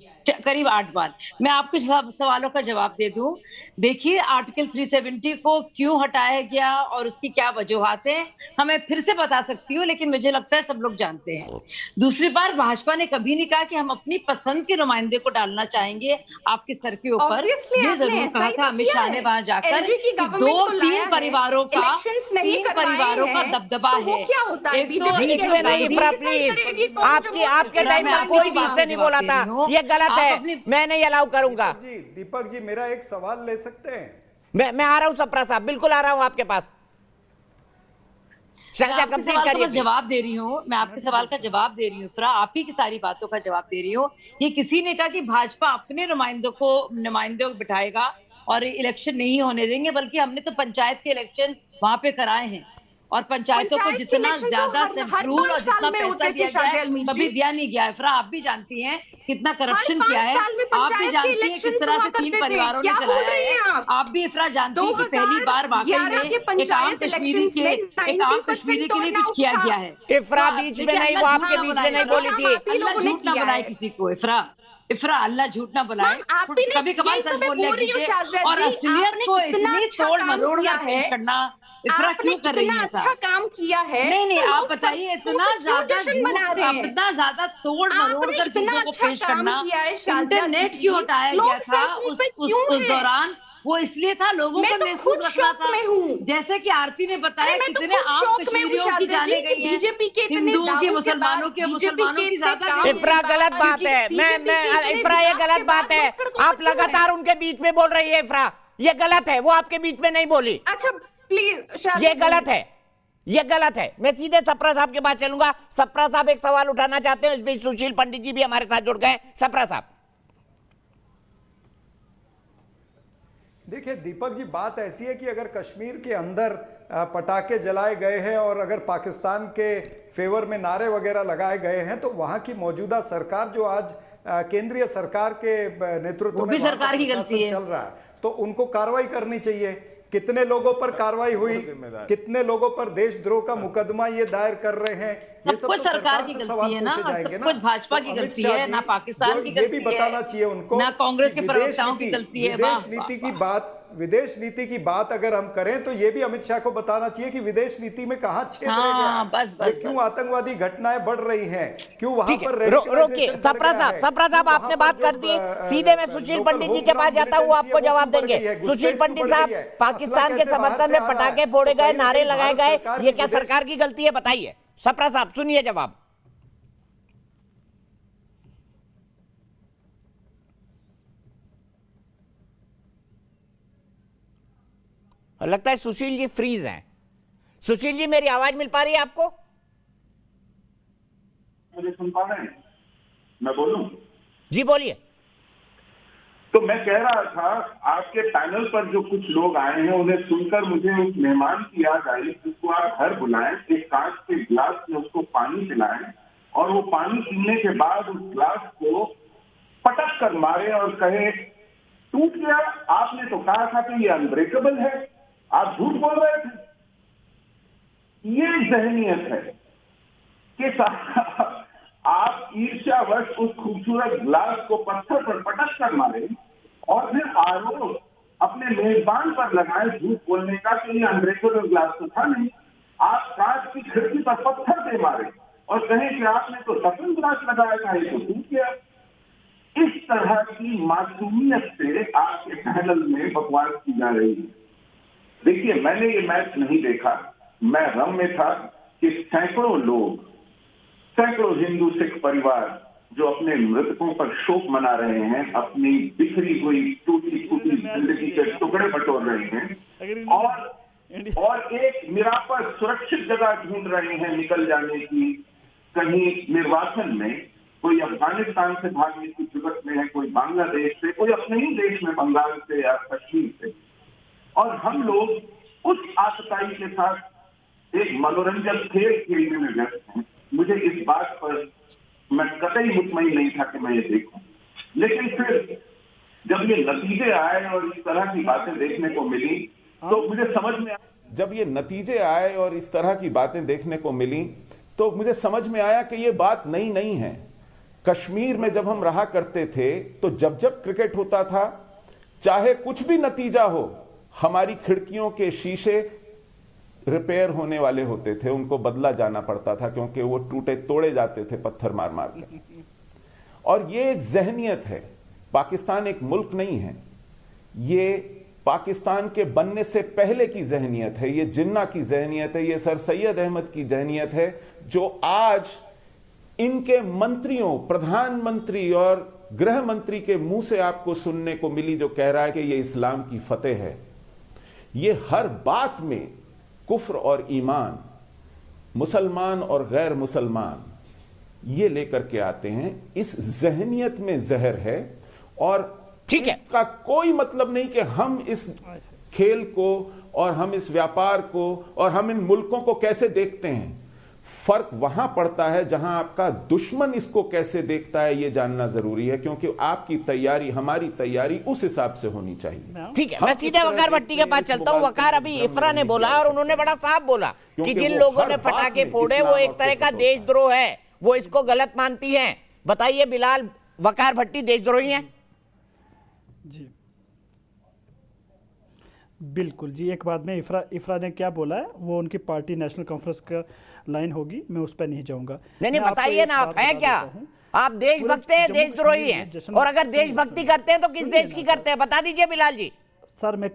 करीब 8 बार। मैं आपके सवालों का जवाब दे दूं। देखिए आर्टिकल 370 को क्यों हटाया गया और उसकी क्या वजूहात है, हमें फिर से बता सकती हूँ, लेकिन मुझे लगता है सब लोग जानते हैं। दूसरी बार भाजपा ने कभी नहीं कहा कि हम अपनी पसंद के नुमाइंदे को डालना चाहेंगे आपके सर के ऊपर। ये जरूर कहा था अमित शाह ने वहां जाकर कि 2-3 परिवारों का दबदबा है। एक तो बीच में नहीं इफ्रा प्लीज, आपके टाइम पर कोई बीच में नहीं बोला था, ये गलत है, मैं नहीं अलाउ करूंगा। जी दीपक जी मेरा एक सवाल ले सकते हैं? मैं आ रहा हूं सप्रा साहब, बिल्कुल आ रहा हूं आपके पास। जवाब दे रही हूँ, मैं आपके सवाल का जवाब दे रही हूँ इफ्रा, आप ही की सारी बातों का जवाब दे रही हूँ। ये किसी ने कहा कि भाजपा अपने नुमाइंदों को बिठाएगा और इलेक्शन नहीं होने देंगे, बल्कि हमने तो पंचायत के इलेक्शन वहां पे कराए हैं और पंचायतों को जितना ज्यादा सेंट्रल और जितना पैसा दिया गया है कभी दिया नहीं गया है। आप भी जानती हैं कितना करप्शन किया है, आप भी जानती हैं किस तरह से 3 परिवारों ने चलाया है, आप भी इफ्रा जानती हैं कि पहली बार वाकई में एक आम कश्मीरी के लिए कुछ किया गया है। इफ्रा बीच में नहीं, वो आपके बीच में नहीं बोली थी। अल्लाह झूठ ना बनाए किसी को, इफ्रा अल्लाह झूठ ना बुलाए, कभी कभार सच बोल लिया कीजिए। और असलियत को इतनी तोड़ मरोड़ कर पेश करना इफ्रा क्यों कर रही है? अच्छा काम किया है। नहीं आप बताइए, इतना ज्यादा तोड़ मरोड़ कर चीजों को पेश करना, इंटरनेट क्यों हटाया गया था उस दौरान? वो इसलिए था लोगों को महसूस रखना था, जैसे कि आरती ने बताया कितने आम कश्मीरियों की जाने गई है, हिंदुओं की, मुसलमानों की ज्यादा। इफ्रा गलत बात है, मैं इफ्रा ये गलत बात है, आप लगातार उनके बीच में बोल रही है इफ्रा, ये गलत है, वो आपके बीच में नहीं बोली। अच्छा प्लीज, ये गलत है, ये गलत है। मैं सीधे सप्रा साहब के पास चलूंगा। सप्रा साहब एक सवाल उठाना चाहते हैं, इस बीच सुशील पंडित जी भी हमारे साथ जुड़ गए। सप्रा साहब देखिए दीपक जी, बात ऐसी है कि अगर कश्मीर के अंदर पटाखे जलाए गए हैं और अगर पाकिस्तान के फेवर में नारे वगैरह लगाए गए हैं, तो वहां की मौजूदा सरकार जो आज केंद्रीय सरकार के नेतृत्व में सरकार की गलती है चल रहा है, तो उनको कार्रवाई करनी चाहिए। कितने लोगों पर कार्रवाई हुई, कितने लोगों पर देशद्रोह का मुकदमा ये दायर कर रहे हैं, ये सब तो सरकार की गलती है ना, सब कुछ भाजपा की गलती है, ना पाकिस्तान की गलती है, ये भी बताना चाहिए उनको, ना कांग्रेस के प्रवक्ताओं की गलती है। विदेश नीति की बात अगर हम करें तो ये भी अमित शाह को बताना चाहिए कि विदेश नीति में कहां छेद रह गया, क्यों आतंकवादी घटनाएं बढ़ रही हैं, क्यों वहां पर। रोकिए सप्रा साहब आपने बात कर दी, सीधे मैं सुशील पंडित जी के पास जाता हूँ, आपको जवाब देंगे। सुशील पंडित साहब, पाकिस्तान के समर्थन में पटाखे फोड़े गए, नारे लगाए गए, ये क्या सरकार की गलती है? बताइए सप्रा साहब, सुनिए जवाब। लगता है सुशील जी फ्रीज हैं। सुशील जी मेरी आवाज मिल पा रही है आपको? मुझे सुन पा रहे हैं? मैं बोलूं? जी बोलिए। तो मैं कह रहा था, आपके पैनल पर जो कुछ लोग आए हैं उन्हें सुनकर मुझे एक मेहमान की याद आई, जिसको आप घर बुलाएं, एक कांच के गिलास में उसको पानी पिलाएं और वो पानी पीने के बाद उस ग्लास को पटक कर मारे और कहे टूट गया, आपने तो कहा था कि ये अनब्रेकेबल है, आप झूठ बोल रहे थे। ये जहनियत है कि आप ईर्ष्यावश उस खूबसूरत ग्लास को पत्थर पर पटक कर मारे और फिर आरोप अपने मेजबान पर लगाए झूठ बोलने का कि ये अनब्रेकेबल ग्लास तो था नहीं। आप कांच की खिड़की पर पत्थर दे मारे और कहें कि आपने तो डबल ग्लास लगाया था, ये तो टूट गया। इस तरह की मासूमियत से आपके पैनल में बकवास की जा रही है। देखिए, मैंने ये मैच नहीं देखा, मैं गम में था कि सैकड़ों लोग, सैकड़ों हिंदू सिख परिवार जो अपने मृतकों पर शोक मना रहे हैं, अपनी बिखरी हुई टूटी फूटी जिंदगी के टुकड़े बटोर रहे हैं और एक निरापद सुरक्षित जगह ढूंढ रहे हैं निकल जाने की। कहीं निर्वासन में कोई अफगानिस्तान से भागने की जरूरत में है, कोई बांग्लादेश से, कोई अपने ही देश में बंगाल से या कश्मीर से, और हम लोग उस आतताई के साथ एक मनोरंजक खेल खेलने में व्यस्त हैं। मुझे इस बात पर मैं कतई मुतमईन नहीं था कि मैं ये देखूं, लेकिन फिर जब ये नतीजे आए और इस तरह की बातें देखने को मिली तो मुझे समझ में आया। जब ये नतीजे आए और इस तरह की बातें देखने को मिली तो मुझे समझ में आया कि ये बात नई नहीं है। कश्मीर में जब हम रहा करते थे तो जब जब क्रिकेट होता था, चाहे कुछ भी नतीजा हो, हमारी खिड़कियों के शीशे रिपेयर होने वाले होते थे, उनको बदला जाना पड़ता था क्योंकि वो टूटे तोड़े जाते थे पत्थर मार मार के। और ये एक जहनियत है। पाकिस्तान एक मुल्क नहीं है, ये पाकिस्तान के बनने से पहले की जहनियत है, ये जिन्ना की जहनियत है, ये सर सैयद अहमद की जहनियत है, जो आज इनके मंत्रियों, प्रधानमंत्री और गृह मंत्री के मुंह से आपको सुनने को मिली, जो कह रहा है कि ये इस्लाम की फतेह है। ये हर बात में कुफ्र और ईमान, मुसलमान और गैर मुसलमान, ये लेकर के आते हैं। इस जहनियत में जहर है और ठीक है, इसका कोई मतलब नहीं कि हम इस खेल को और हम इस व्यापार को और हम इन मुल्कों को कैसे देखते हैं। फर्क वहां पड़ता है जहां आपका दुश्मन इसको कैसे देखता है, यह जानना जरूरी है, क्योंकि आपकी तैयारी, हमारी तैयारी उस हिसाब से होनी चाहिए। ठीक है, मैं सीधे वकार भट्टी के पास चलता हूं। वकार, अभी इफ्रा ने बोला और उन्होंने बड़ा साफ बोला कि जिन लोगों ने पटाखे फोड़े वो एक तरह का देशद्रोह है, वो इसको गलत मानती हैं। बताइए बिलाल, वकार भट्टी देशद्रोही हैं? जी बिल्कुल जी। एक बात में इफ्रा ने क्या बोला है, वो उनकी पार्टी नेशनल कॉन्फ्रेंस का लाइन होगी, मैं उस पर नहीं जाऊंगा। नहीं, बताइए ना, आप है क्या? आप देशभक्त हैं, देशद्रोही हैं? और अगर देशभक्ति करते हैं तो किस देश की करते हैं, बता दीजिए बिलाल जी। सर, मैं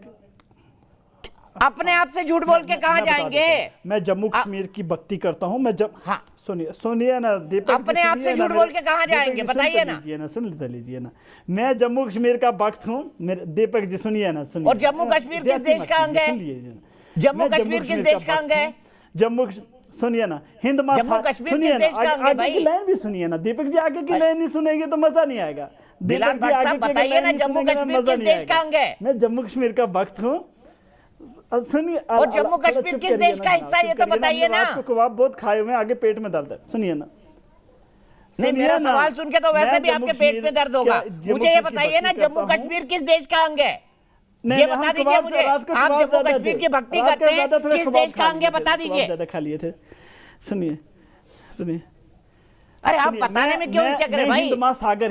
अपने आप से झूठ बोल के कहां जाएंगे? मैं जम्मू कश्मीर की भक्ति करता हूं। मैं जब हाँ सुनिए ना दीपक, अपने आप से झूठ बोल के कहां जाएंगे, बताइए ना। सुन लीजिए ना, मैं जम्मू कश्मीर का भक्त हूं। मेरे दीपक जी सुनिए ना, सुनिए। और जम्मू कश्मीर किस देश का अंग है? जम्मू कश्मीर किस देश का अंग है? जम्मू, सुनिए ना, हिंद महासागर, सुनिए ना, आगे की लाइन भी सुनिए ना दीपक जी। आगे की लाइन नहीं सुनेंगे तो मजा नहीं आएगा। दीपक जी आगे बताइए ना, जम्मू कश्मीर किस देश का अंग है? मैं जम्मू कश्मीर का भक्त हूँ। सुनिए, और जम्मू कश्मीर किस देश का हिस्सा है, ये तो बताइए ना। आपको कबाब बहुत खाए हुए हैं, आगे पेट में दर्द है, सुनिए ना। नहीं, मेरा सवाल सुन के तो वैसे भी आपके पेट में दर्द होगा। मुझे ये बताइए ना, जम्मू कश्मीर किस देश का अंग है? ये बता दीजिए मुझे। आप जम्मू कश्मीर की भक्ति करते हैं, किस देश का अंग है, बता दीजिए। ज्यादा खा लिए थे। सुनिए सुनिए, अरे आप बताने में क्यों हिचक रहे भाई?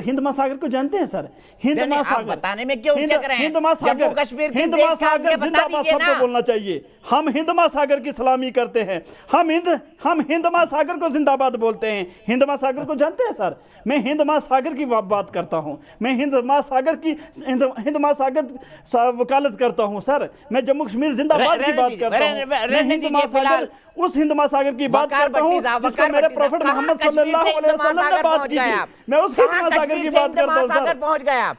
हिंद महासागर को जानते हैं सर? हिंद महासागर बताने में क्यों हिचक रहे हैं? हिंद महासागर, जम्मू कश्मीर हिंद महासागर जिंदाबाद सबको बोलना चाहिए। हम हिंद महासागर की सलामी करते हैं। हम हिंद महासागर को जिंदाबाद बोलते हैं। हिंद महासागर को जानते हैं सर? मैं हिंद महासागर की बात करता हूं। मैं हिंद महासागर वकालत करता हूं सर। मैं जम्मू कश्मीर जिंदाबाद की बात करता हूं। मैं हिंद महासागर, उस हिंद महासागर की बात करता हूं जिसको मेरे प्रॉफिट मोहम्मद सल्लल्लाहु अलैहि वसल्लम ने बात की थी। मैं उस हिंद महासागर की बात करता हूं सर। पहुंच गए आप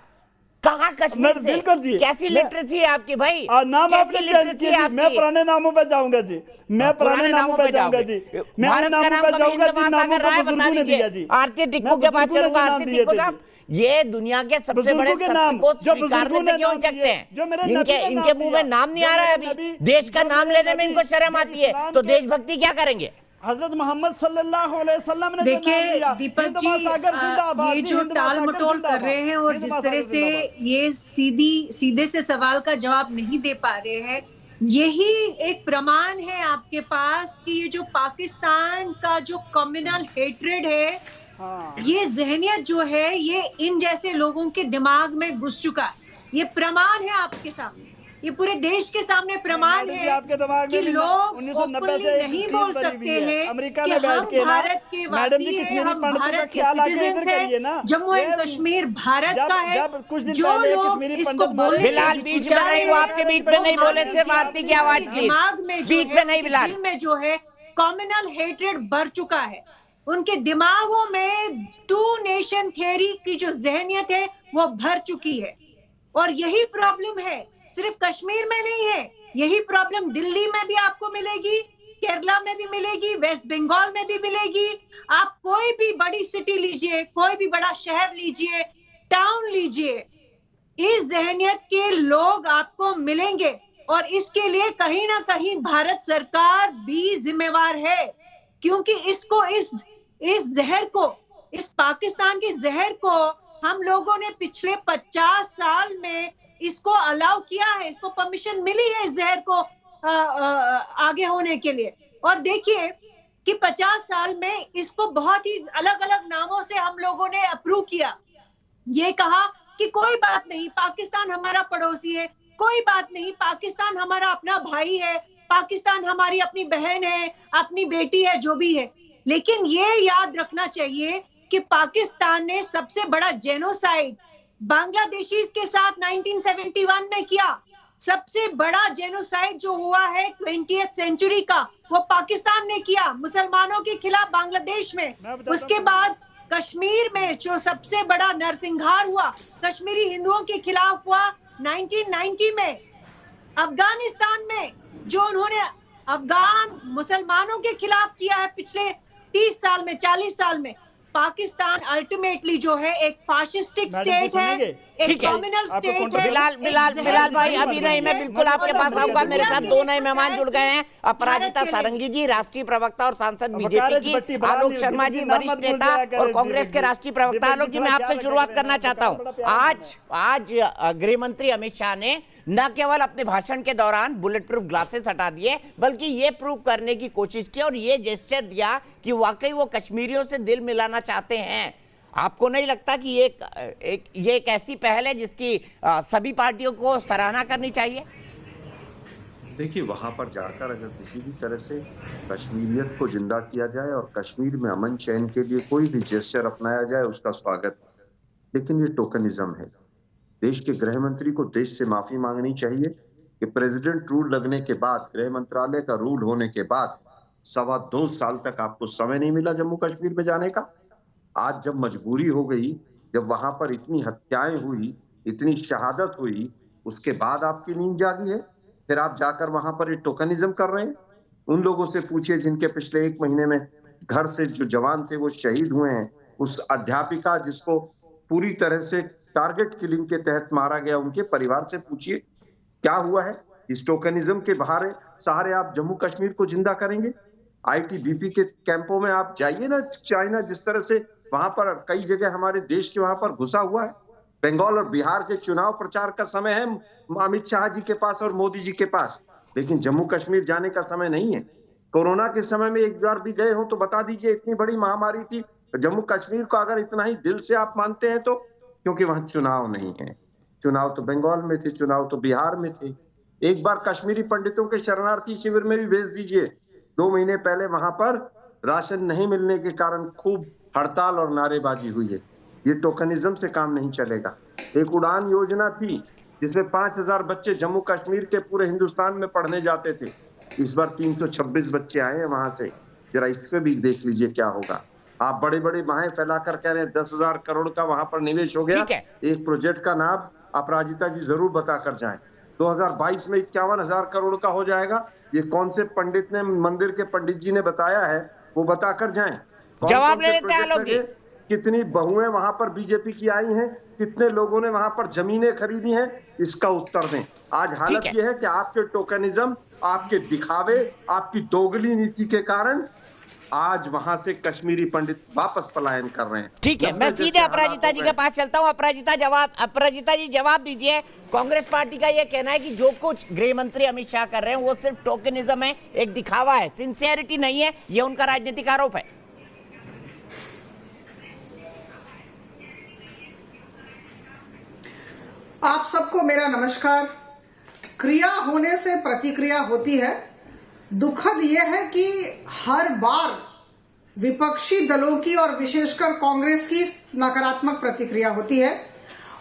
कहां? कश्मीर से? कैसी लिटरेसी है आपकी भाई? नाम आपने चेंज किया। मैं पुराने नामों पे जाऊंगा जी। मैं पुराने नामों पे जाऊंगा जी। मैं नामों पे जाऊंगा जी। नामों को बुजुर्गों ने दिया जी। आरती टिक्कू के पास चलूंगा। आरती टिक्कू साहब, ये दुनिया के सबसे बड़े सत्य को स्वीकारने से क्यों हिचकते हैं? इनके मुंह में नाम नहीं आ रहा है अभी। देश का नाम लेने में इनको शर्म आती है, तो देशभक्ति क्या करेंगे? हजरत मोहम्मद सल्लल्लाहु अलैहि वसल्लम ने देखिए दीपक जी, ये जो टाल मटोल कर रहे हैं और जिस तरह से ये सीधे से सवाल का जवाब नहीं दे पा रहे हैं, यही एक प्रमाण है आपके पास कि ये जो पाकिस्तान का जो कम्युनल हेट्रेड है, ये जहनियत जो है ये इन जैसे लोगों के दिमाग में घुस चुका है। ये प्रमाण है आपके सामने, ये पूरे देश के सामने प्रमाण है कि लोग ओपनली नहीं बोल सकते हैं कि हम भारत के वासी हैं, हम भारत के सिटीजन्स हैं, जम्मू एंड कश्मीर भारत का है। जो लोग इसको बोलने बिलाल बीच में नहीं, वो आपके बीच में नहीं बोले, सिर्फ आरती की आवाज दिमाग में बीच में नहीं, बिलाल दिल में जो है कम्युनल हेट्रेड भर चुका है। उनके दिमागों में टू नेशन थियरी की जो जहनियत है वो भर चुकी है। और यही प्रॉब्लम है, सिर्फ कश्मीर में नहीं है, यही प्रॉब्लम दिल्ली में भी आपको मिलेगी, केरला में भी मिलेगी, वेस्ट बंगाल में भी मिलेगी। आप कोई भी बड़ी सिटी लीजिए, कोई भी बड़ा शहर लीजिए, टाउन लीजिए, इस जहनियत के लोग आपको मिलेंगे। और इसके लिए कहीं ना कहीं भारत सरकार भी जिम्मेवार है, क्योंकि इसको इस जहर को, इस पाकिस्तान के जहर को हम लोगों ने पिछले 50 साल में इसको अलाउ किया है, इसको परमिशन मिली है इस जहर को आगे होने के लिए। और देखिए कि 50 साल में इसको बहुत ही अलग अलग नामों से हम लोगों ने अप्रूव किया। ये कहा कि कोई बात नहीं, पाकिस्तान हमारा पड़ोसी है, कोई बात नहीं, पाकिस्तान हमारा अपना भाई है, पाकिस्तान हमारी अपनी बहन है, अपनी बेटी है, जो भी है। लेकिन ये याद रखना चाहिए कि पाकिस्तान ने सबसे बड़ा जेनोसाइड बांग्लादेशीज के साथ 1971 में किया। सबसे बड़ा जेनोसाइड जो हुआ है 20th सेंचुरी का, वो पाकिस्तान ने किया मुसलमानों के खिलाफ बांग्लादेश में। उसके बाद कश्मीर में जो सबसे बड़ा नरसंहार हुआ कश्मीरी हिंदुओं के खिलाफ हुआ 1990 में। अफगानिस्तान में जो उन्होंने अफगान मुसलमानों के खिलाफ किया है पिछले 30 साल में, 40 साल में, पाकिस्तान अल्टीमेटली जो है एक फाशिस्टिक स्टेट है, एक कम्युनल स्टेट है। बिलाल भाई अभी नहीं, मैं बिल्कुल आपके पास आऊंगा। मेरे साथ दो नए मेहमान जुड़ गए हैं, अपराजिता सारंगी जी, राष्ट्रीय प्रवक्ता और सांसद बीजेपी की, आलोक शर्मा जी, वरिष्ठ नेता और कांग्रेस के राष्ट्रीय प्रवक्ता। आलोक जी, मैं आपसे शुरुआत करना चाहता हूँ। आज गृह मंत्री अमित शाह ने न केवल अपने भाषण के दौरान बुलेट प्रूफ ग्लासेस हटा दिए, बल्कि ये प्रूव करने की कोशिश की और ये जेस्चर दिया कि वाकई वो कश्मीरियों से दिल मिलाना चाहते हैं। आपको नहीं लगता कि ये एक ऐसी पहल है जिसकी सभी पार्टियों को सराहना करनी चाहिए? देखिए, वहां पर जाकर अगर किसी भी तरह से कश्मीरियत को जिंदा किया जाए और कश्मीर में अमन चैन के लिए कोई भी जेस्चर अपनाया जाए, उसका स्वागत। लेकिन ये टोकनिज्म है। देश के गृह मंत्री को देश से माफी मांगनी चाहिए कि प्रेसिडेंट रूल लगने के बाद, गृह मंत्रालय का रूल होने के बाद 2.25 साल तक आपको समय नहीं मिला जम्मू कश्मीर में जाने का। आज जब मजबूरी हो गई, जब वहां पर इतनी हत्याएं हुई, इतनी शहादत हुई, उसके बाद आपकी नींद जागी है, फिर आप जाकर वहां पर ये टोकनिज्म कर रहे हैं। उन लोगों से पूछिए जिनके पिछले 1 महीने में घर से जो जवान थे वो शहीद हुए हैं। उस अध्यापिका जिसको पूरी तरह से टारगेट किलिंग के तहत मारा गया, उनके परिवार से पूछिए क्या हुआ है। इस टोकनिज्म के सहारे आप जम्मू कश्मीर को जिंदा करेंगे? आईटीबीपी के कैंपों में आप जाइए ना, चाइना जिस तरह से वहां पर कई जगह हमारे देश के वहां पर घुसा हुआ है। बंगाल और बिहार के चुनाव प्रचार का समय है अमित शाह जी के पास और मोदी जी के पास, लेकिन जम्मू कश्मीर जाने का समय नहीं है। कोरोना के समय में एक बार भी गए हो तो बता दीजिए, इतनी बड़ी महामारी थी। जम्मू कश्मीर को अगर इतना ही दिल से आप मानते हैं तो, क्योंकि वहां चुनाव नहीं है। चुनाव तो बंगाल में थे, चुनाव तो बिहार में थे। एक बार कश्मीरी पंडितों के शरणार्थी शिविर में भी भेज दीजिए। 2 महीने पहले वहां पर राशन नहीं मिलने के कारण खूब हड़ताल और नारेबाजी हुई है। ये टोकनिज्म से काम नहीं चलेगा। एक उड़ान योजना थी जिसमें 5000 बच्चे जम्मू कश्मीर के पूरे हिंदुस्तान में पढ़ने जाते थे। इस बार 326 बच्चे आए हैं वहां से। जरा इस पे भी देख लीजिए क्या होगा। आप बड़े बड़े बाहें फैलाकर कह रहे हैं 10,000 करोड़ का वहां पर निवेश हो गया। एक प्रोजेक्ट का नाम अपराजिता जी जरूर बताकर जाएं। 2022 में 51,000 करोड़ का हो जाएगा। ये कौन से पंडित ने, मंदिर के पंडित जी ने बताया है, वो बताकर जाएं। जवाब ले लेते हैं लोग। कितनी बहुएं वहां पर बीजेपी की आई हैं, कितने लोगों ने वहां पर जमीनें खरीदी हैं, इसका उत्तर दें। आज हालत यह है कि आपके टोकनिज्म, आपके दिखावे, आपकी दोगली नीति के कारण आज वहां से कश्मीरी पंडित वापस पलायन कर रहे हैं। ठीक है, मैं सीधे अपराजिता जी के पास चलता हूं। अपराजिता जी जवाब दीजिए। कांग्रेस पार्टी का यह कहना है कि जो कुछ गृह मंत्री अमित शाह कर रहे हैं वो सिर्फ टोकनिज्म है, एक दिखावा है, सिंसियरिटी नहीं है, ये उनका राजनीतिक आरोप है। आप सबको मेरा नमस्कार। क्रिया होने से प्रतिक्रिया होती है। दुखद यह है कि हर बार विपक्षी दलों की और विशेषकर कांग्रेस की नकारात्मक प्रतिक्रिया होती है।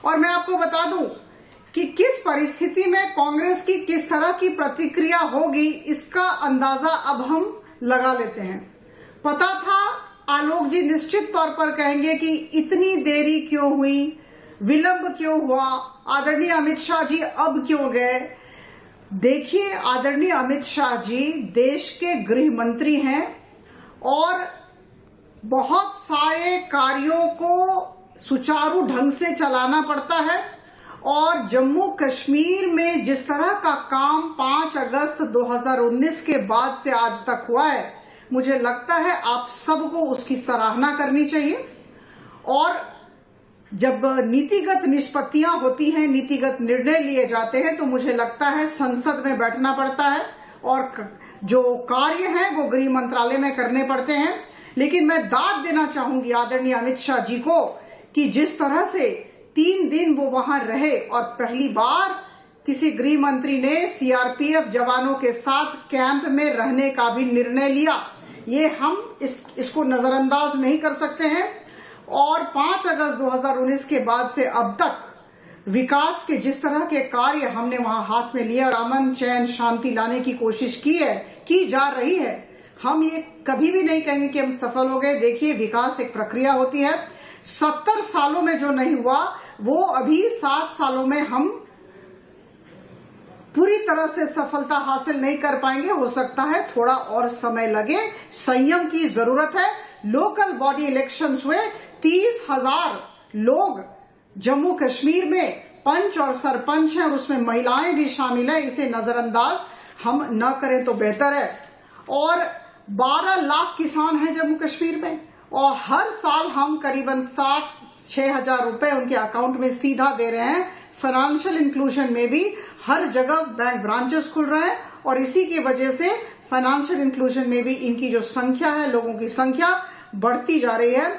और मैं आपको बता दूं कि किस परिस्थिति में कांग्रेस की किस तरह की प्रतिक्रिया होगी, इसका अंदाजा अब हम लगा लेते हैं। पता था आलोक जी निश्चित तौर पर कहेंगे कि इतनी देरी क्यों हुई, विलंब क्यों हुआ, आदरणीय अमित शाह जी अब क्यों गए। देखिए, आदरणीय अमित शाह जी देश के गृह मंत्री हैं और बहुत सारे कार्यों को सुचारू ढंग से चलाना पड़ता है। और जम्मू कश्मीर में जिस तरह का काम 5 अगस्त 2019 के बाद से आज तक हुआ है, मुझे लगता है आप सबको उसकी सराहना करनी चाहिए। और जब नीतिगत निष्पत्तियां होती हैं, नीतिगत निर्णय लिए जाते हैं, तो मुझे लगता है संसद में बैठना पड़ता है और जो कार्य हैं वो गृह मंत्रालय में करने पड़ते हैं। लेकिन मैं दाद देना चाहूंगी आदरणीय अमित शाह जी को कि जिस तरह से 3 दिन वो वहां रहे और पहली बार किसी गृह मंत्री ने सीआरपीएफ जवानों के साथ कैंप में रहने का भी निर्णय लिया, ये हम इसको नजरअंदाज नहीं कर सकते हैं। और 5 अगस्त 2019 के बाद से अब तक विकास के जिस तरह के कार्य हमने वहां हाथ में लिए और अमन चैन शांति लाने की कोशिश की जा रही है, हम ये कभी भी नहीं कहेंगे कि हम सफल हो गए। देखिए, विकास एक प्रक्रिया होती है। 70 सालों में जो नहीं हुआ वो अभी 7 सालों में हम पूरी तरह से सफलता हासिल नहीं कर पाएंगे। हो सकता है थोड़ा और समय लगे, संयम की जरूरत है। लोकल बॉडी इलेक्शंस हुए, 30,000 लोग जम्मू कश्मीर में पंच और सरपंच हैं और उसमें महिलाएं भी शामिल हैं। इसे नजरअंदाज हम न करें तो बेहतर है। और 12 लाख किसान हैं जम्मू कश्मीर में और हर साल हम करीबन 6,000 रुपए उनके अकाउंट में सीधा दे रहे हैं। फाइनेंशियल इंक्लूजन में भी हर जगह बैंक ब्रांचेस खुल रहे हैं और इसी की वजह से फाइनेंशियल इंक्लूजन में भी इनकी जो संख्या है, लोगों की संख्या बढ़ती जा रही है।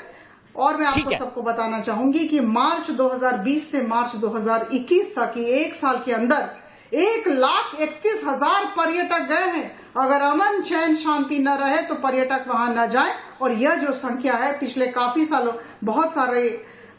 और मैं आपको सबको बताना चाहूंगी कि मार्च 2020 से मार्च 2021 तक की 1 साल के अंदर 1,31,000 पर्यटक गए हैं। अगर अमन चैन शांति न रहे तो पर्यटक वहां न जाए। और यह जो संख्या है पिछले काफी सालों, बहुत सारे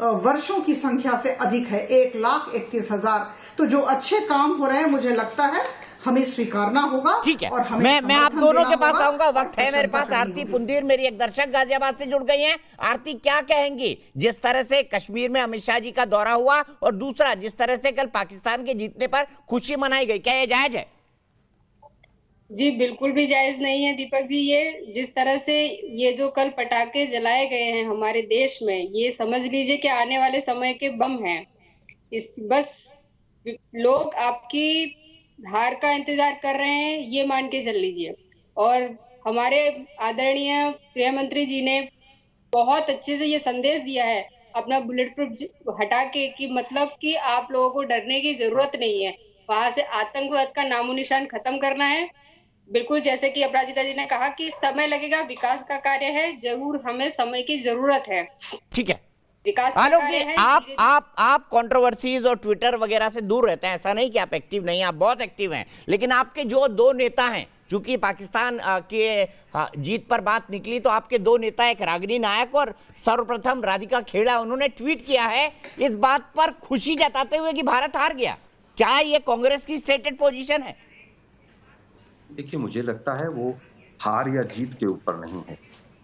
वर्षों की संख्या से अधिक है, 1,31,000। तो जो अच्छे काम हो रहे हैं मुझे लगता है हमें स्वीकारना होगा। ठीक है, और हमें मैं आप दोनों के पास होगा। आऊंगा। वक्त है मेरे पास। आरती पुंदीर मेरी एक दर्शक गाजियाबाद से जुड़ गई हैं। आरती, क्या कहेंगी जिस तरह से कश्मीर में अमित शाह जी का दौरा हुआ और दूसरा जिस तरह से कल पाकिस्तान के जीतने पर खुशी मनाई गई, क्या ये जायज है? जी बिल्कुल भी जायज नहीं है दीपक जी। ये जिस तरह से ये जो कल पटाखे जलाए गए हैं हमारे देश में, ये समझ लीजिए कि आने वाले समय के बम हैं। बस लोग आपकी हार का इंतजार कर रहे हैं, ये मान के चल लीजिए। और हमारे आदरणीय गृह मंत्री जी ने बहुत अच्छे से ये संदेश दिया है अपना बुलेट प्रूफ हटा के, कि मतलब कि आप लोगों को डरने की जरूरत नहीं है। वहां से आतंकवाद का नामो निशान खत्म करना है। बिल्कुल जैसे कि अपराजिता जी ने कहा कि समय लगेगा, विकास का कार्य है, जरूर हमें समय की जरूरत है। ठीक है विकास आलोक जी, आप कंट्रोवर्सीज और ट्विटर वगैरह से दूर रहते हैं। ऐसा नहीं कि आप एक्टिव नहीं हैं, आप बहुत एक्टिव हैं। लेकिन आपके जो 2 नेता हैं, चूंकि पाकिस्तान के जीत पर बात निकली तो आपके 2 नेता, एक रागिनी नायक और सर्वप्रथम राधिका खेड़ा, उन्होंने ट्वीट किया है इस बात पर खुशी जताते हुए कि भारत हार गया। क्या ये कांग्रेस की स्टेटेड पोजीशन है? देखिए, मुझे लगता है वो हार या जीत के ऊपर नहीं है,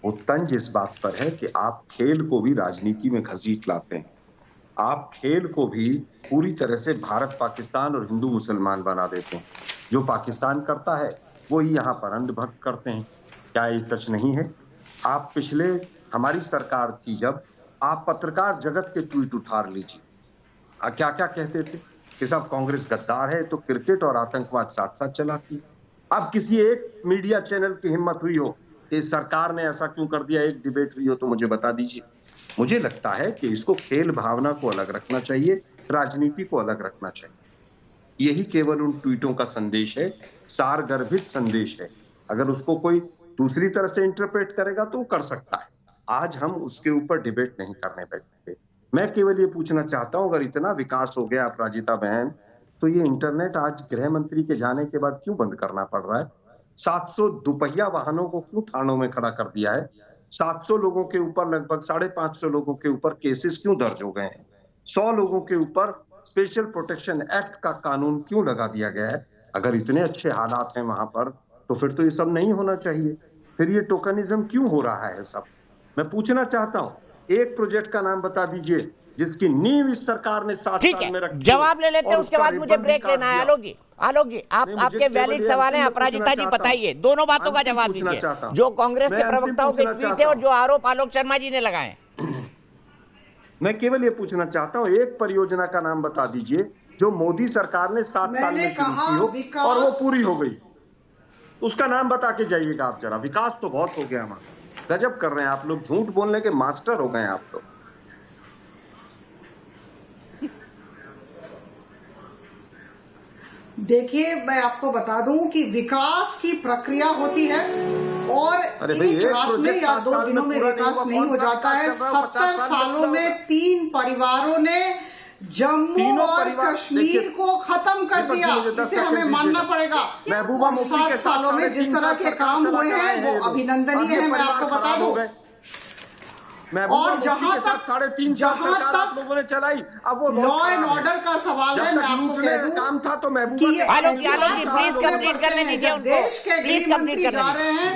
वो तंज इस बात पर है कि आप खेल को भी राजनीति में घसीट लाते हैं। आप खेल को भी पूरी तरह से भारत पाकिस्तान और हिंदू मुसलमान बना देते हैं। जो पाकिस्तान करता है वो ही यहाँ पर अंधभक्त करते हैं। क्या ये सच नहीं है? आप पिछले हमारी सरकार थी जब, आप पत्रकार जगत के ट्वीट उठार लीजिए, क्या क्या कहते थे कि सब कांग्रेस गद्दार है तो क्रिकेट और आतंकवाद साथ साथ चलाती। अब किसी एक मीडिया चैनल की हिम्मत हुई हो कि सरकार ने ऐसा क्यों कर दिया, एक डिबेट हुई हो तो मुझे बता दीजिए। मुझे लगता है कि इसको खेल भावना को अलग रखना चाहिए, राजनीति को अलग रखना चाहिए। यही केवल उन ट्वीटों का संदेश है, सारगर्भित संदेश है। अगर उसको कोई दूसरी तरह से इंटरप्रेट करेगा तो कर सकता है। आज हम उसके ऊपर डिबेट नहीं करने बैठे। मैं केवल ये पूछना चाहता हूं, अगर इतना विकास हो गया अपराजिता बहन, तो ये इंटरनेट आज गृह मंत्री के जाने के बाद क्यों बंद करना पड़ रहा है? 700 दुपहिया वाहनों को क्यों थानों में खड़ा कर दिया है? 700 लोगों के ऊपर, लगभग 550 लोगों के ऊपर केसेस क्यों दर्ज हो गए हैं? 100 लोगों के ऊपर स्पेशल प्रोटेक्शन एक्ट का कानून क्यों लगा दिया गया है? अगर इतने अच्छे हालात हैं वहां पर, तो फिर तो ये सब नहीं होना चाहिए। फिर ये टोकनिज्म क्यों हो रहा है सब? मैं पूछना चाहता हूं, एक प्रोजेक्ट का नाम बता दीजिए जिसकी नींव इस सरकार ने 7 साल में रखी। जवाब ले लेते हैं, उसके बाद मुझे ब्रेक लेना है। आलोक जी आपके वैलिड सवाल हैं, अपराजिता जी बताइए, दोनों बातों का जवाब दीजिए। जो कांग्रेस के प्रवक्ताओं के ट्वीट है और जो आरोप आलोक शर्मा जी ने लगाए। मैं केवल ये पूछना चाहता हूं, एक परियोजना का नाम बता दीजिए जो मोदी सरकार ने 7 साल में शुरू की हो और वो पूरी हो गई। उसका नाम बता के जाइएगा आप जरा। विकास तो बहुत हो गया हमारा, गजब कर रहे हैं आप लोग, झूठ बोलने के मास्टर हो गए हैं आप लोग। देखिए, मैं आपको बता दूं कि विकास की प्रक्रिया होती है और एक रात में या 2 दिनों में विकास नहीं हो जाता है। 70 सालों में 3 परिवारों ने जम्मू और कश्मीर को खत्म कर दिया, इसे हमें मानना पड़ेगा। महबूबा मुफ्ती के 7 सालों में जिस तरह के काम हुए हैं वो अभिनंदनीय है, मैं आपको बता दूं। और जहां तक 3.5 साल सरकार आप लोगों ने चलाई, अब वो लॉ एंड ऑर्डर का सवाल है, मैं आपको कह दूं काम था तो महबूबा आलोक जी प्लीज कंप्लीट करने दीजिए उनको। देश के गृह मंत्री जा रहे हैं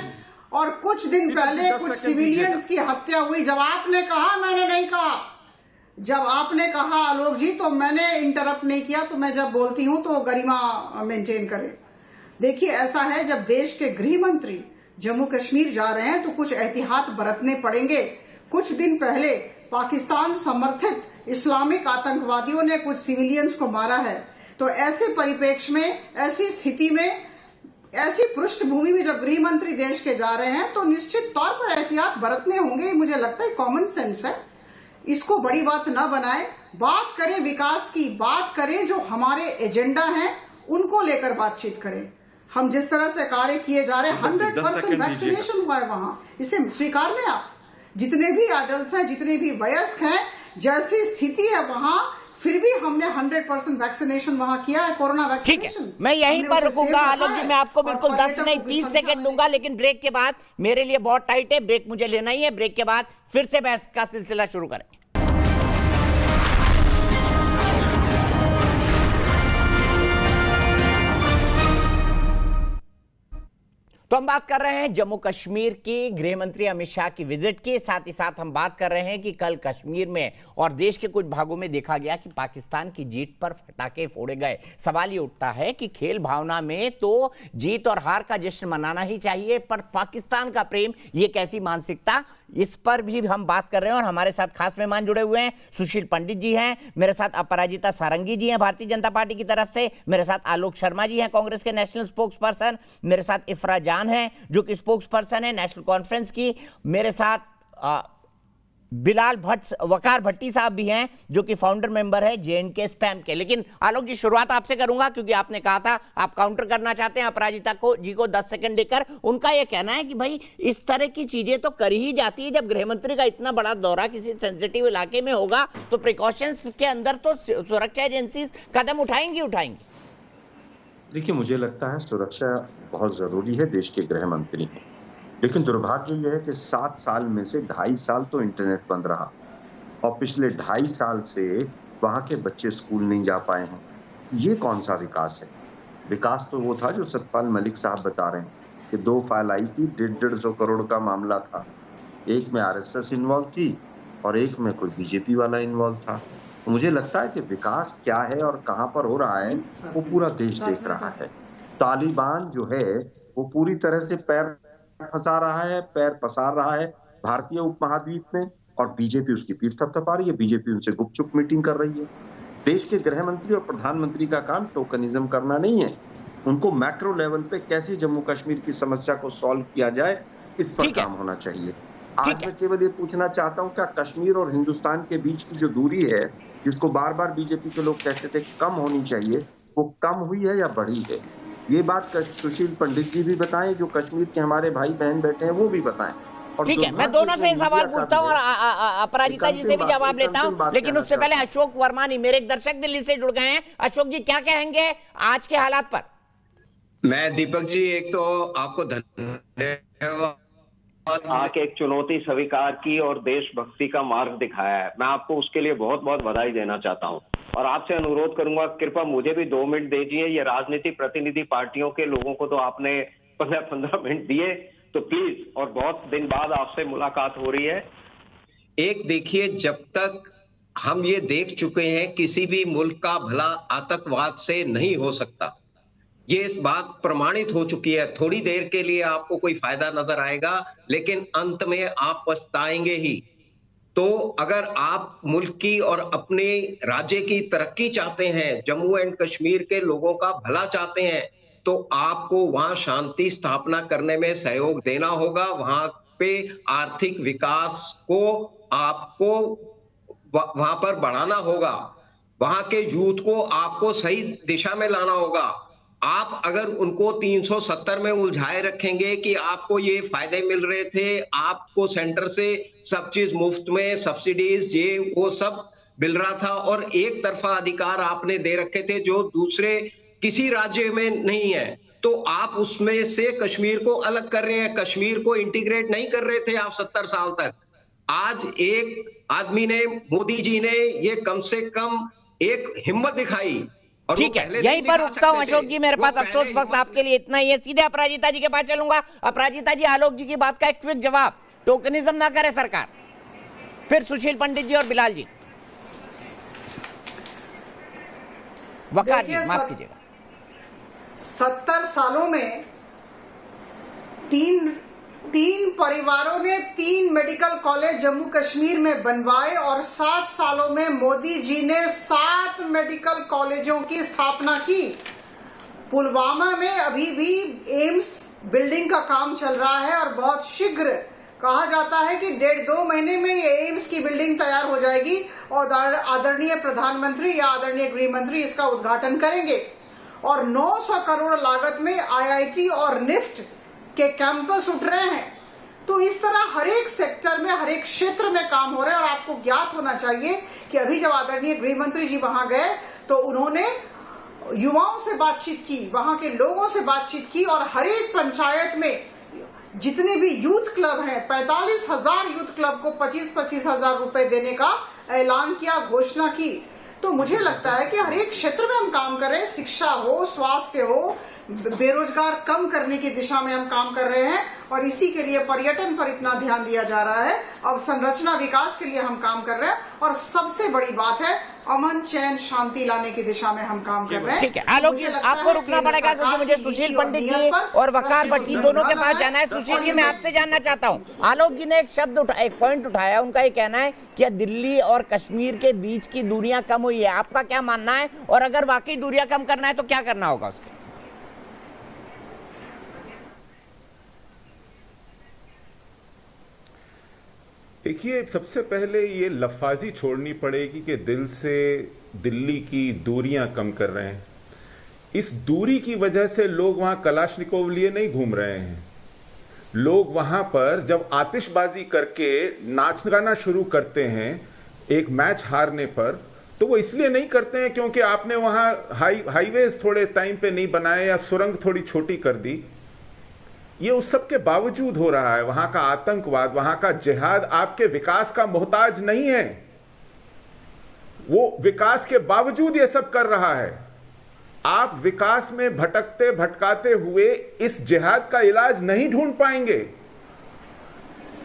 और कुछ दिन पहले कुछ सिविलियंस की हत्या हुई। जब आपने कहा, मैंने नहीं कहा, जब आपने कहा आलोक जी तो मैंने इंटरप्ट नहीं किया। तो मैं जब बोलती हूं तो गरिमा मेंटेन करें। देखिए, ऐसा है, जब देश के गृह मंत्री जम्मू कश्मीर जा रहे हैं तो कुछ एहतियात बरतने पड़ेंगे। कुछ दिन पहले पाकिस्तान समर्थित इस्लामिक आतंकवादियों ने कुछ सिविलियंस को मारा है। तो ऐसे परिप्रेक्ष्य में, ऐसी स्थिति में, ऐसी पृष्ठभूमि में जब गृह मंत्री देश के जा रहे हैं तो निश्चित तौर पर एहतियात बरतने होंगे। मुझे लगता है कॉमन सेंस है, इसको बड़ी बात न बनाए। बात करें विकास की, बात करें जो हमारे एजेंडा हैं उनको लेकर बातचीत करें। हम जिस तरह से कार्य किए जा रहे हैं, 100% वैक्सीनेशन हुआ है वहां, इसे स्वीकार लें आप। जितने भी एडल्ट हैं, जितने भी वयस्क हैं, जैसी स्थिति है वहां, फिर भी हमने 100% वैक्सीनेशन वहां किया है, कोरोना वैक्सीनेशन। मैं यहीं पर रुकूंगा आलोक जी, मैं आपको बिल्कुल 10 नहीं 30 सेकंड दूंगा, लेकिन ब्रेक के बाद मेरे लिए बहुत टाइट है, ब्रेक मुझे लेना ही है। ब्रेक के बाद फिर से बहस का सिलसिला शुरू करें। तो हम बात कर रहे हैं जम्मू कश्मीर की गृह मंत्री अमित शाह की विजिट की, साथ ही साथ हम बात कर रहे हैं कि कल कश्मीर में और देश के कुछ भागों में देखा गया कि पाकिस्तान की जीत पर पटाखे फोड़े गए। सवाल ये उठता है कि खेल भावना में तो जीत और हार का जश्न मनाना ही चाहिए, पर पाकिस्तान का प्रेम ये कैसी मानसिकता, इस पर भी हम बात कर रहे हैं। और हमारे साथ खास मेहमान जुड़े हुए हैं, सुशील पंडित जी हैं, मेरे साथ अपराजिता सारंगी जी हैं भारतीय जनता पार्टी की तरफ से, मेरे साथ आलोक शर्मा जी हैं कांग्रेस के नेशनल स्पोक्स पर्सन, मेरे साथ इफ्रा जान है जो कि स्पोक्स पर्सन है नेशनल कॉन्फ्रेंस की, मेरे साथ बिलाल भट्ट वकार भट्टी साहब भी हैं जो कि फाउंडर मेंबर है JNK स्पैम के। लेकिन आलोक जी, शुरुआत आपसे करूंगा क्योंकि आपने कहा था आप काउंटर करना चाहते हैं अपराजिता जी को 10 सेकंड देकर। उनका यह कहना है कि भाई इस तरह की चीजें तो कर ही जाती है, जब गृहमंत्री का इतना बड़ा दौरा किसी सेंसिटिव इलाके में होगा तो प्रिकॉशंस के अंदर तो सुरक्षा एजेंसी कदम उठाएंगी। देखिए, मुझे लगता है सुरक्षा बहुत जरूरी है, देश के गृह मंत्री हैं, लेकिन दुर्भाग्य यह है कि 7 साल में से 2.5 साल तो इंटरनेट बंद रहा और पिछले 2.5 साल से वहां के बच्चे स्कूल नहीं जा पाए हैं। ये कौन सा विकास है? विकास तो वो था जो सतपाल मलिक साहब बता रहे हैं कि 2 फाइल आई थी, 150 करोड़ का मामला था, एक में RSS इन्वॉल्व थी और एक में कोई बीजेपी वाला इन्वॉल्व था। तो मुझे लगता है कि विकास क्या है और कहां पर हो रहा है वो पूरा देश देख रहा है। तालिबान जो है वो पूरी तरह से पैर फंसा रहा है, पैर पसार रहा है भारतीय उपमहाद्वीप में, और बीजेपी उसकी पीठ थपथपा रही है। बीजेपी उनसे गुपचुप मीटिंग कर रही है। देश के गृह मंत्री और प्रधानमंत्री का काम टोकनिज्म करना नहीं है, उनको मैक्रो लेवल पे कैसे जम्मू कश्मीर की समस्या को सॉल्व किया जाए इस पर काम होना चाहिए। आज मैं केवल ये पूछना चाहता हूँ, क्या कश्मीर और हिंदुस्तान के बीच की जो दूरी है, जिसको बार बार बीजेपी के लोग कहते थे कम होनी चाहिए, वो कम हुई है या बढ़ी है? ये बात सुशील पंडित जी भी बताएं, जो कश्मीर के हमारे भाई बहन बैठे हैं वो भी बताएं। ठीक है, मैं दोनों से सवाल पूछता हूँ और अपराजिता जी से भी जवाब लेता हूँ, लेकिन उससे पहले अशोक वर्मानी, मेरे एक दर्शक दिल्ली से जुड़ गए हैं। अशोक जी, क्या कहेंगे आज के हालात पर? मैं दीपक जी, एक तो आपको धन्यवाद, आके एक चुनौती स्वीकार की और देशभक्ति का मार्ग दिखाया है। मैं आपको उसके लिए बहुत बहुत बधाई देना चाहता हूँ और आपसे अनुरोध करूंगा, कृपया मुझे भी 2 मिनट दीजिए। ये राजनीतिक प्रतिनिधि पार्टियों के लोगों को तो आपने 15-15 मिनट दिए, तो प्लीज, और बहुत दिन बाद आपसे मुलाकात हो रही है। एक देखिए, जब तक हम ये देख चुके हैं किसी भी मुल्क का भला आतंकवाद से नहीं हो सकता, ये इस बात प्रमाणित हो चुकी है। थोड़ी देर के लिए आपको कोई फायदा नजर आएगा, लेकिन अंत में आप पछताएंगे ही। तो अगर आप मुल्क की और अपने राज्य की तरक्की चाहते हैं, जम्मू एंड कश्मीर के लोगों का भला चाहते हैं, तो आपको वहां शांति स्थापना करने में सहयोग देना होगा। वहां पे आर्थिक विकास को आपको वहां पर बढ़ाना होगा। वहां के यूथ को आपको सही दिशा में लाना होगा। आप अगर उनको 370 में उलझाए रखेंगे कि आपको ये फायदे मिल रहे थे, आपको सेंटर से सब चीज मुफ्त में, सब्सिडीज, ये वो सब मिल रहा था, और एक तरफा अधिकार आपने दे रखे थे जो दूसरे किसी राज्य में नहीं है, तो आप उसमें से कश्मीर को अलग कर रहे हैं, कश्मीर को इंटीग्रेट नहीं कर रहे थे आप 70 साल तक। आज एक आदमी ने, मोदी जी ने, ये कम से कम एक हिम्मत दिखाई। ठीक है, यहीं पर रुकता हूं अशोक जी, मेरे पास अफसोस वक्त आपके लिए इतना ही है। सीधे अपराजिता जी के पास चलूंगा। अपराजिता जी, आलोक जी की बात का एक क्विक जवाब। टोकनिज्म ना करे सरकार। फिर सुशील पंडित जी और बिलाल जी। वकार जी, माफ कीजिएगा। 70 सालों में तीन परिवारों ने 3 मेडिकल कॉलेज जम्मू कश्मीर में बनवाए और 7 सालों में मोदी जी ने 7 मेडिकल कॉलेजों की स्थापना की। पुलवामा में अभी भी एम्स बिल्डिंग का काम चल रहा है और बहुत शीघ्र कहा जाता है कि 1.5-2 महीने में ये एम्स की बिल्डिंग तैयार हो जाएगी और आदरणीय प्रधानमंत्री या आदरणीय गृह मंत्री इसका उद्घाटन करेंगे। और 900 करोड़ लागत में IIT और निफ्ट के कैंपस उठ रहे हैं। तो इस तरह हर एक सेक्टर में, हर एक क्षेत्र में काम हो रहा है। और आपको ज्ञात होना चाहिए कि अभी जब आदरणीय गृह मंत्री जी वहां गए तो उन्होंने युवाओं से बातचीत की, वहां के लोगों से बातचीत की और हर एक पंचायत में जितने भी यूथ क्लब हैं, 45,000 यूथ क्लब को 25-25 हजार रुपए देने का ऐलान किया, घोषणा की। तो मुझे लगता है कि हर एक क्षेत्र में हम काम कर रहे हैं। शिक्षा हो, स्वास्थ्य हो, बेरोजगार कम करने की दिशा में हम काम कर रहे हैं और इसी के लिए पर्यटन पर इतना ध्यान दिया जा रहा है। अब संरचना विकास के लिए हम काम कर रहे हैं और सबसे बड़ी बात है अमन, चैन, शांति लाने की दिशा में हम काम कर रहे हैं। ठीक है आलोक जी, आपको रुकना पड़ेगा क्योंकि मुझे सुशील पंडित जी और वकार भट्टी दोनों के पास जाना है। सुशील जी, मैं आपसे जानना चाहता हूँ, आलोक जी ने एक पॉइंट उठाया, उनका ये कहना है कि दिल्ली और कश्मीर के बीच की दूरियां कम हुई है। आपका क्या मानना है, और अगर वाकई दूरियां कम करना है तो क्या करना होगा उसके? देखिए, सबसे पहले ये लफाजी छोड़नी पड़ेगी कि दिल से दिल्ली की दूरियां कम कर रहे हैं। इस दूरी की वजह से लोग वहां कलाशनिकोव लिए नहीं घूम रहे हैं। लोग वहां पर जब आतिशबाजी करके नाच गाना शुरू करते हैं एक मैच हारने पर, तो वो इसलिए नहीं करते हैं क्योंकि आपने वहां हाईवेज थोड़े टाइम पे नहीं बनाए या सुरंग थोड़ी छोटी कर दी। ये उस सब के बावजूद हो रहा है। वहां का आतंकवाद, वहां का जिहाद आपके विकास का मोहताज नहीं है। वो विकास के बावजूद ये सब कर रहा है। आप विकास में भटकते भटकाते हुए इस जिहाद का इलाज नहीं ढूंढ पाएंगे।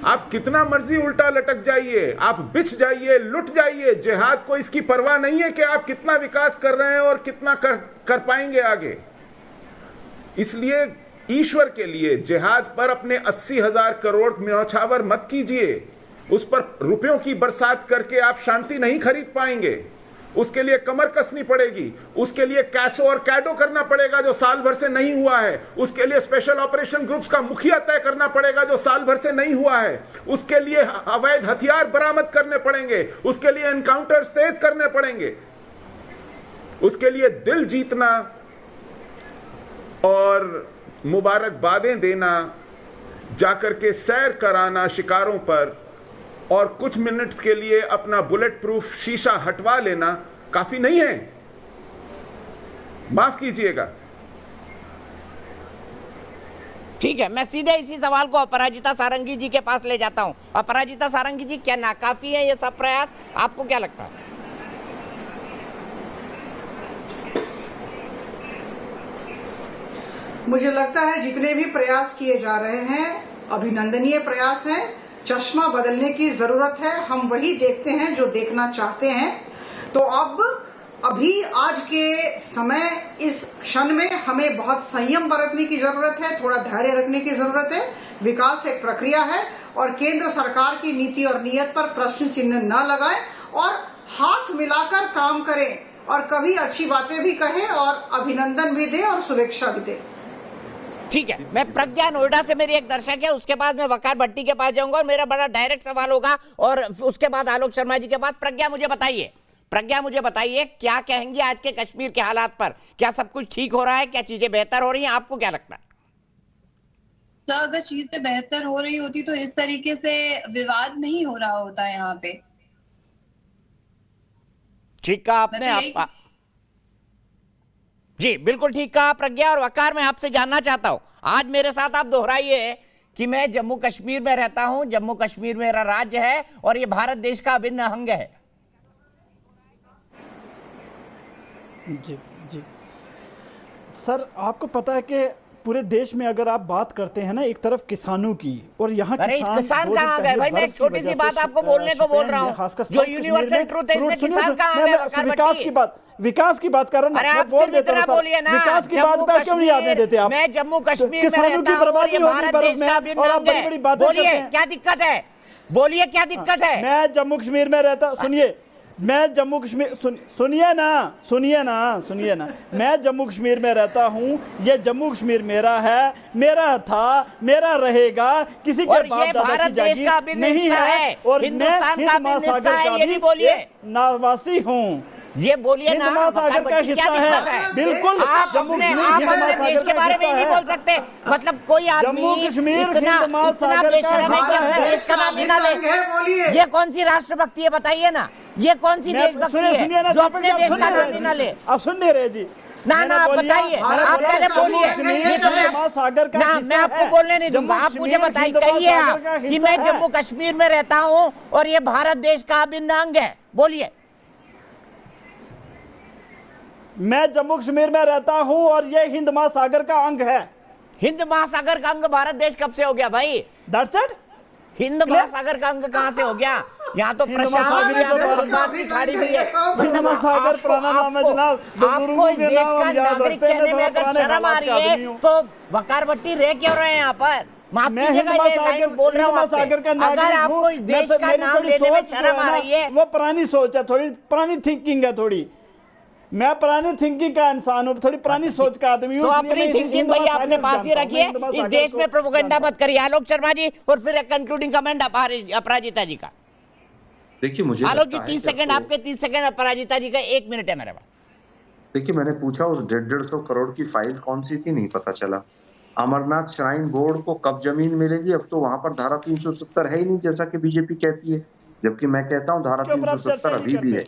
आप कितना मर्जी उल्टा लटक जाइए, आप बिछ जाइए, लुट जाइए, जिहाद को इसकी परवाह नहीं है कि आप कितना विकास कर रहे हैं और कितना कर पाएंगे आगे। इसलिए ईश्वर के लिए जिहाद पर अपने 80,000 करोड़ न्यौछावर मत कीजिए। उस पर रुपयों की बरसात करके आप शांति नहीं खरीद पाएंगे। उसके लिए कमर कसनी पड़ेगी, उसके लिए कैसो और कैडो करना पड़ेगा जो साल भर से नहीं हुआ है, उसके लिए स्पेशल ऑपरेशन ग्रुप्स का मुखिया तय करना पड़ेगा जो साल भर से नहीं हुआ है, उसके लिए अवैध हथियार बरामद करने पड़ेंगे, उसके लिए एनकाउंटर्स तेज करने पड़ेंगे, उसके लिए दिल जीतना और मुबारकबादें देना, जाकर के सैर कराना शिकारों पर और कुछ मिनट्स के लिए अपना बुलेट प्रूफ शीशा हटवा लेना काफी नहीं है। माफ कीजिएगा। ठीक है, मैं सीधे इसी सवाल को अपराजिता सारंगी जी के पास ले जाता हूं। अपराजिता सारंगी जी, क्या नाकाफी है ये सब प्रयास? आपको क्या लगता है? मुझे लगता है जितने भी प्रयास किए जा रहे हैं अभिनंदनीय प्रयास हैं। चश्मा बदलने की जरूरत है, हम वही देखते हैं जो देखना चाहते हैं। तो अब अभी आज के समय इस क्षण में हमें बहुत संयम बरतने की जरूरत है, थोड़ा धैर्य रखने की जरूरत है। विकास एक प्रक्रिया है और केंद्र सरकार की नीति और नीयत पर प्रश्न चिन्ह न लगाएं और हाथ मिलाकर काम करें और कभी अच्छी बातें भी कहें और अभिनंदन भी दें और शुभेच्छा भी दें। ठीक है, मैं प्रज्ञा नोएडा से मेरी एक दर्शक है, उसके बाद मैं वकार भट्टी के पास जाऊंगा और मेरा बड़ा डायरेक्ट सवाल होगा और उसके बाद आलोक शर्मा जी के बाद। प्रज्ञा मुझे बताइए क्या कहेंगी आज के कश्मीर के हालात पर? क्या सब कुछ ठीक हो रहा है? क्या चीजें बेहतर हो रही हैं? आपको क्या लगता है? सर, अगर चीजें बेहतर हो रही होती तो इस तरीके से विवाद नहीं हो रहा होता यहाँ पे। ठीक कहा आपने। जी बिल्कुल ठीक कहा प्रज्ञा। और वकार, मैं आपसे जानना चाहता हूं, आज मेरे साथ आप दोहराइए कि मैं जम्मू कश्मीर में रहता हूं, जम्मू कश्मीर मेरा राज्य है और ये भारत देश का अभिन्न अंग है। जी जी सर, आपको पता है कि पूरे देश में अगर आप बात करते हैं ना, एक तरफ किसानों की और यहाँ किसान कहाँ गए भाई? मैं एक छोटी सी बात आपको बोलने को बोल रहा हूँ, जो यूनिवर्सल ट्रुथ है, इसमें किसान कहाँ गए? विकास की बात कर रहा हूँ। अरे आप सिर्फ इतना बोलिए ना, विकास की बात पे क्यों नहीं आने देते आप? मैं जम्मू कश्मीर में रहता हूँ, ये भारत देश का अभिन्न अंग है। बोलिए क्या दिक्कत है? बोलिए क्या दिक्कत है? मैं जम्मू कश्मीर में रहता, सुनिए, मैं जम्मू कश्मीर सुनिए ना, मैं जम्मू कश्मीर में रहता हूँ। ये जम्मू कश्मीर मेरा है, मेरा था, मेरा रहेगा, किसी के बाप दादा की जागीर नहीं है और मैं हिंद महासागर का भी नावासी हूँ। ये बोलिए ना, महासागर का हिस्सा है। बिल्कुल, जम्मू कश्मीर देश के बारे में नहीं बोल सकते। मतलब कोई आदमी जम्मू कश्मीर इतना बेशरम है कि अपने देश का नाम भी ना ले। ये कौन सी राष्ट्रभक्ति है बताइए ना? ये कौन सी देशभक्ति है जो अपने देश का नाम भी ना ले? आप सुन नहीं रहे जी। ना आप बताइए, आप पहले बोलिए। ये तो मैं आपको बोलने नहीं दूंगा, आप मुझे बताइए, कहिए आप कि मैं जम्मू कश्मीर में रहता हूँ और ये भारत देश का अभिन्न अंग है। बोलिए। मैं जम्मू कश्मीर में रहता हूं और ये हिंद महासागर का अंग है। हिंद महासागर का अंग भारत देश कब से हो गया भाई? That's it. हिंद महासागर का अंग कहां से हो गया? यहाँ तो प्रशांत की खाड़ी भी है। हिंद महासागर पुराना नाम है जनाब। आपको इस देश का नागरिक कहने में अगर शर्म आ रही है तो वकार भट्टी रह क्यों रहे हैं यहाँ पर? माफ कीजिएगा, ये लाइन बोल रहा हूँ आपसे। अगर आपको इस देश का नाम लेने में शर्म आ रही है, वो पुरानी सोच है, थोड़ी पुरानी थिंकिंग है। थोड़ी मैं पुरानी थिंकिंग का इंसान हूँ, थोड़ी पुरानी सोच का आदमी हूँ। तो अपनी थिंकिंग भाई अपने पास ही रखिए, इस देश में प्रोपेगेंडा मत करिए। आलोक शर्मा जी और फिर एक कंक्लूडिंग कमेंट अपराजिता जी का। देखिए, मुझे आलोक जी 30 सेकंड आपके, 30 सेकंड अपराजिता जी का, 1 मिनट है मेरे पास। देखिए, मैंने पूछा उस 150 करोड़ की फाइल कौन सी थी, नहीं पता चला। अमरनाथ श्राइन बोर्ड को कब जमीन मिलेगी? अब तो वहां पर धारा 370 है ही नहीं, जैसा कि बीजेपी कहती है, जबकि मैं कहता हूँ धारा 370 अभी भी है।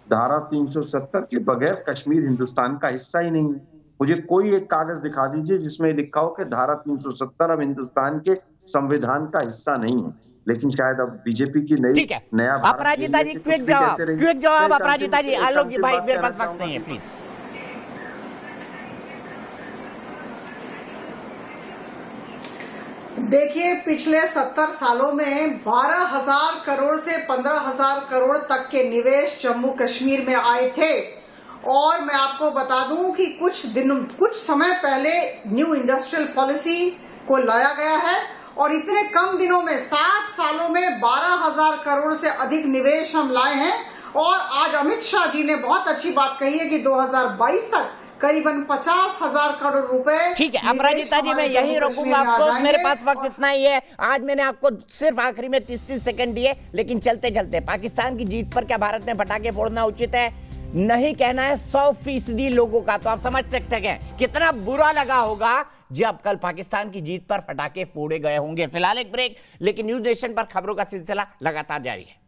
धारा 370 के बगैर कश्मीर हिंदुस्तान का हिस्सा ही नहीं है। मुझे कोई एक कागज दिखा दीजिए जिसमें लिखा हो कि धारा 370 अब हिंदुस्तान के संविधान का हिस्सा नहीं है। लेकिन शायद अब बीजेपी की नया अपराजिता जी क्विक जवाब अपराजिता जी। आलोक जी भाई मेरे पास वक्त नहीं है, प्लीज। देखिए, पिछले 70 सालों में 12,000 करोड़ से 15,000 करोड़ तक के निवेश जम्मू कश्मीर में आए थे। और मैं आपको बता दूं कि कुछ समय पहले न्यू इंडस्ट्रियल पॉलिसी को लाया गया है और इतने कम दिनों में 7 सालों में 12,000 करोड़ से अधिक निवेश हम लाए हैं। और आज अमित शाह जी ने बहुत अच्छी बात कही है कि 2022 तक करीबन 50,000 करोड़ रुपए। ठीक है अपराजिता जी, मैं यही रोकूंगा, अफसोस मेरे पास वक्त इतना ही है। आज मैंने आपको सिर्फ आखिरी में 30 सेकंड दिए, लेकिन चलते चलते पाकिस्तान की जीत पर क्या भारत ने पटाखे फोड़ना उचित है? नहीं कहना है 100% लोगों का। तो आप समझ सकते हैं कितना बुरा लगा होगा जब कल पाकिस्तान की जीत पर पटाखे फोड़े गए होंगे। फिलहाल एक ब्रेक, लेकिन न्यूज नेशन पर खबरों का सिलसिला लगातार जारी है।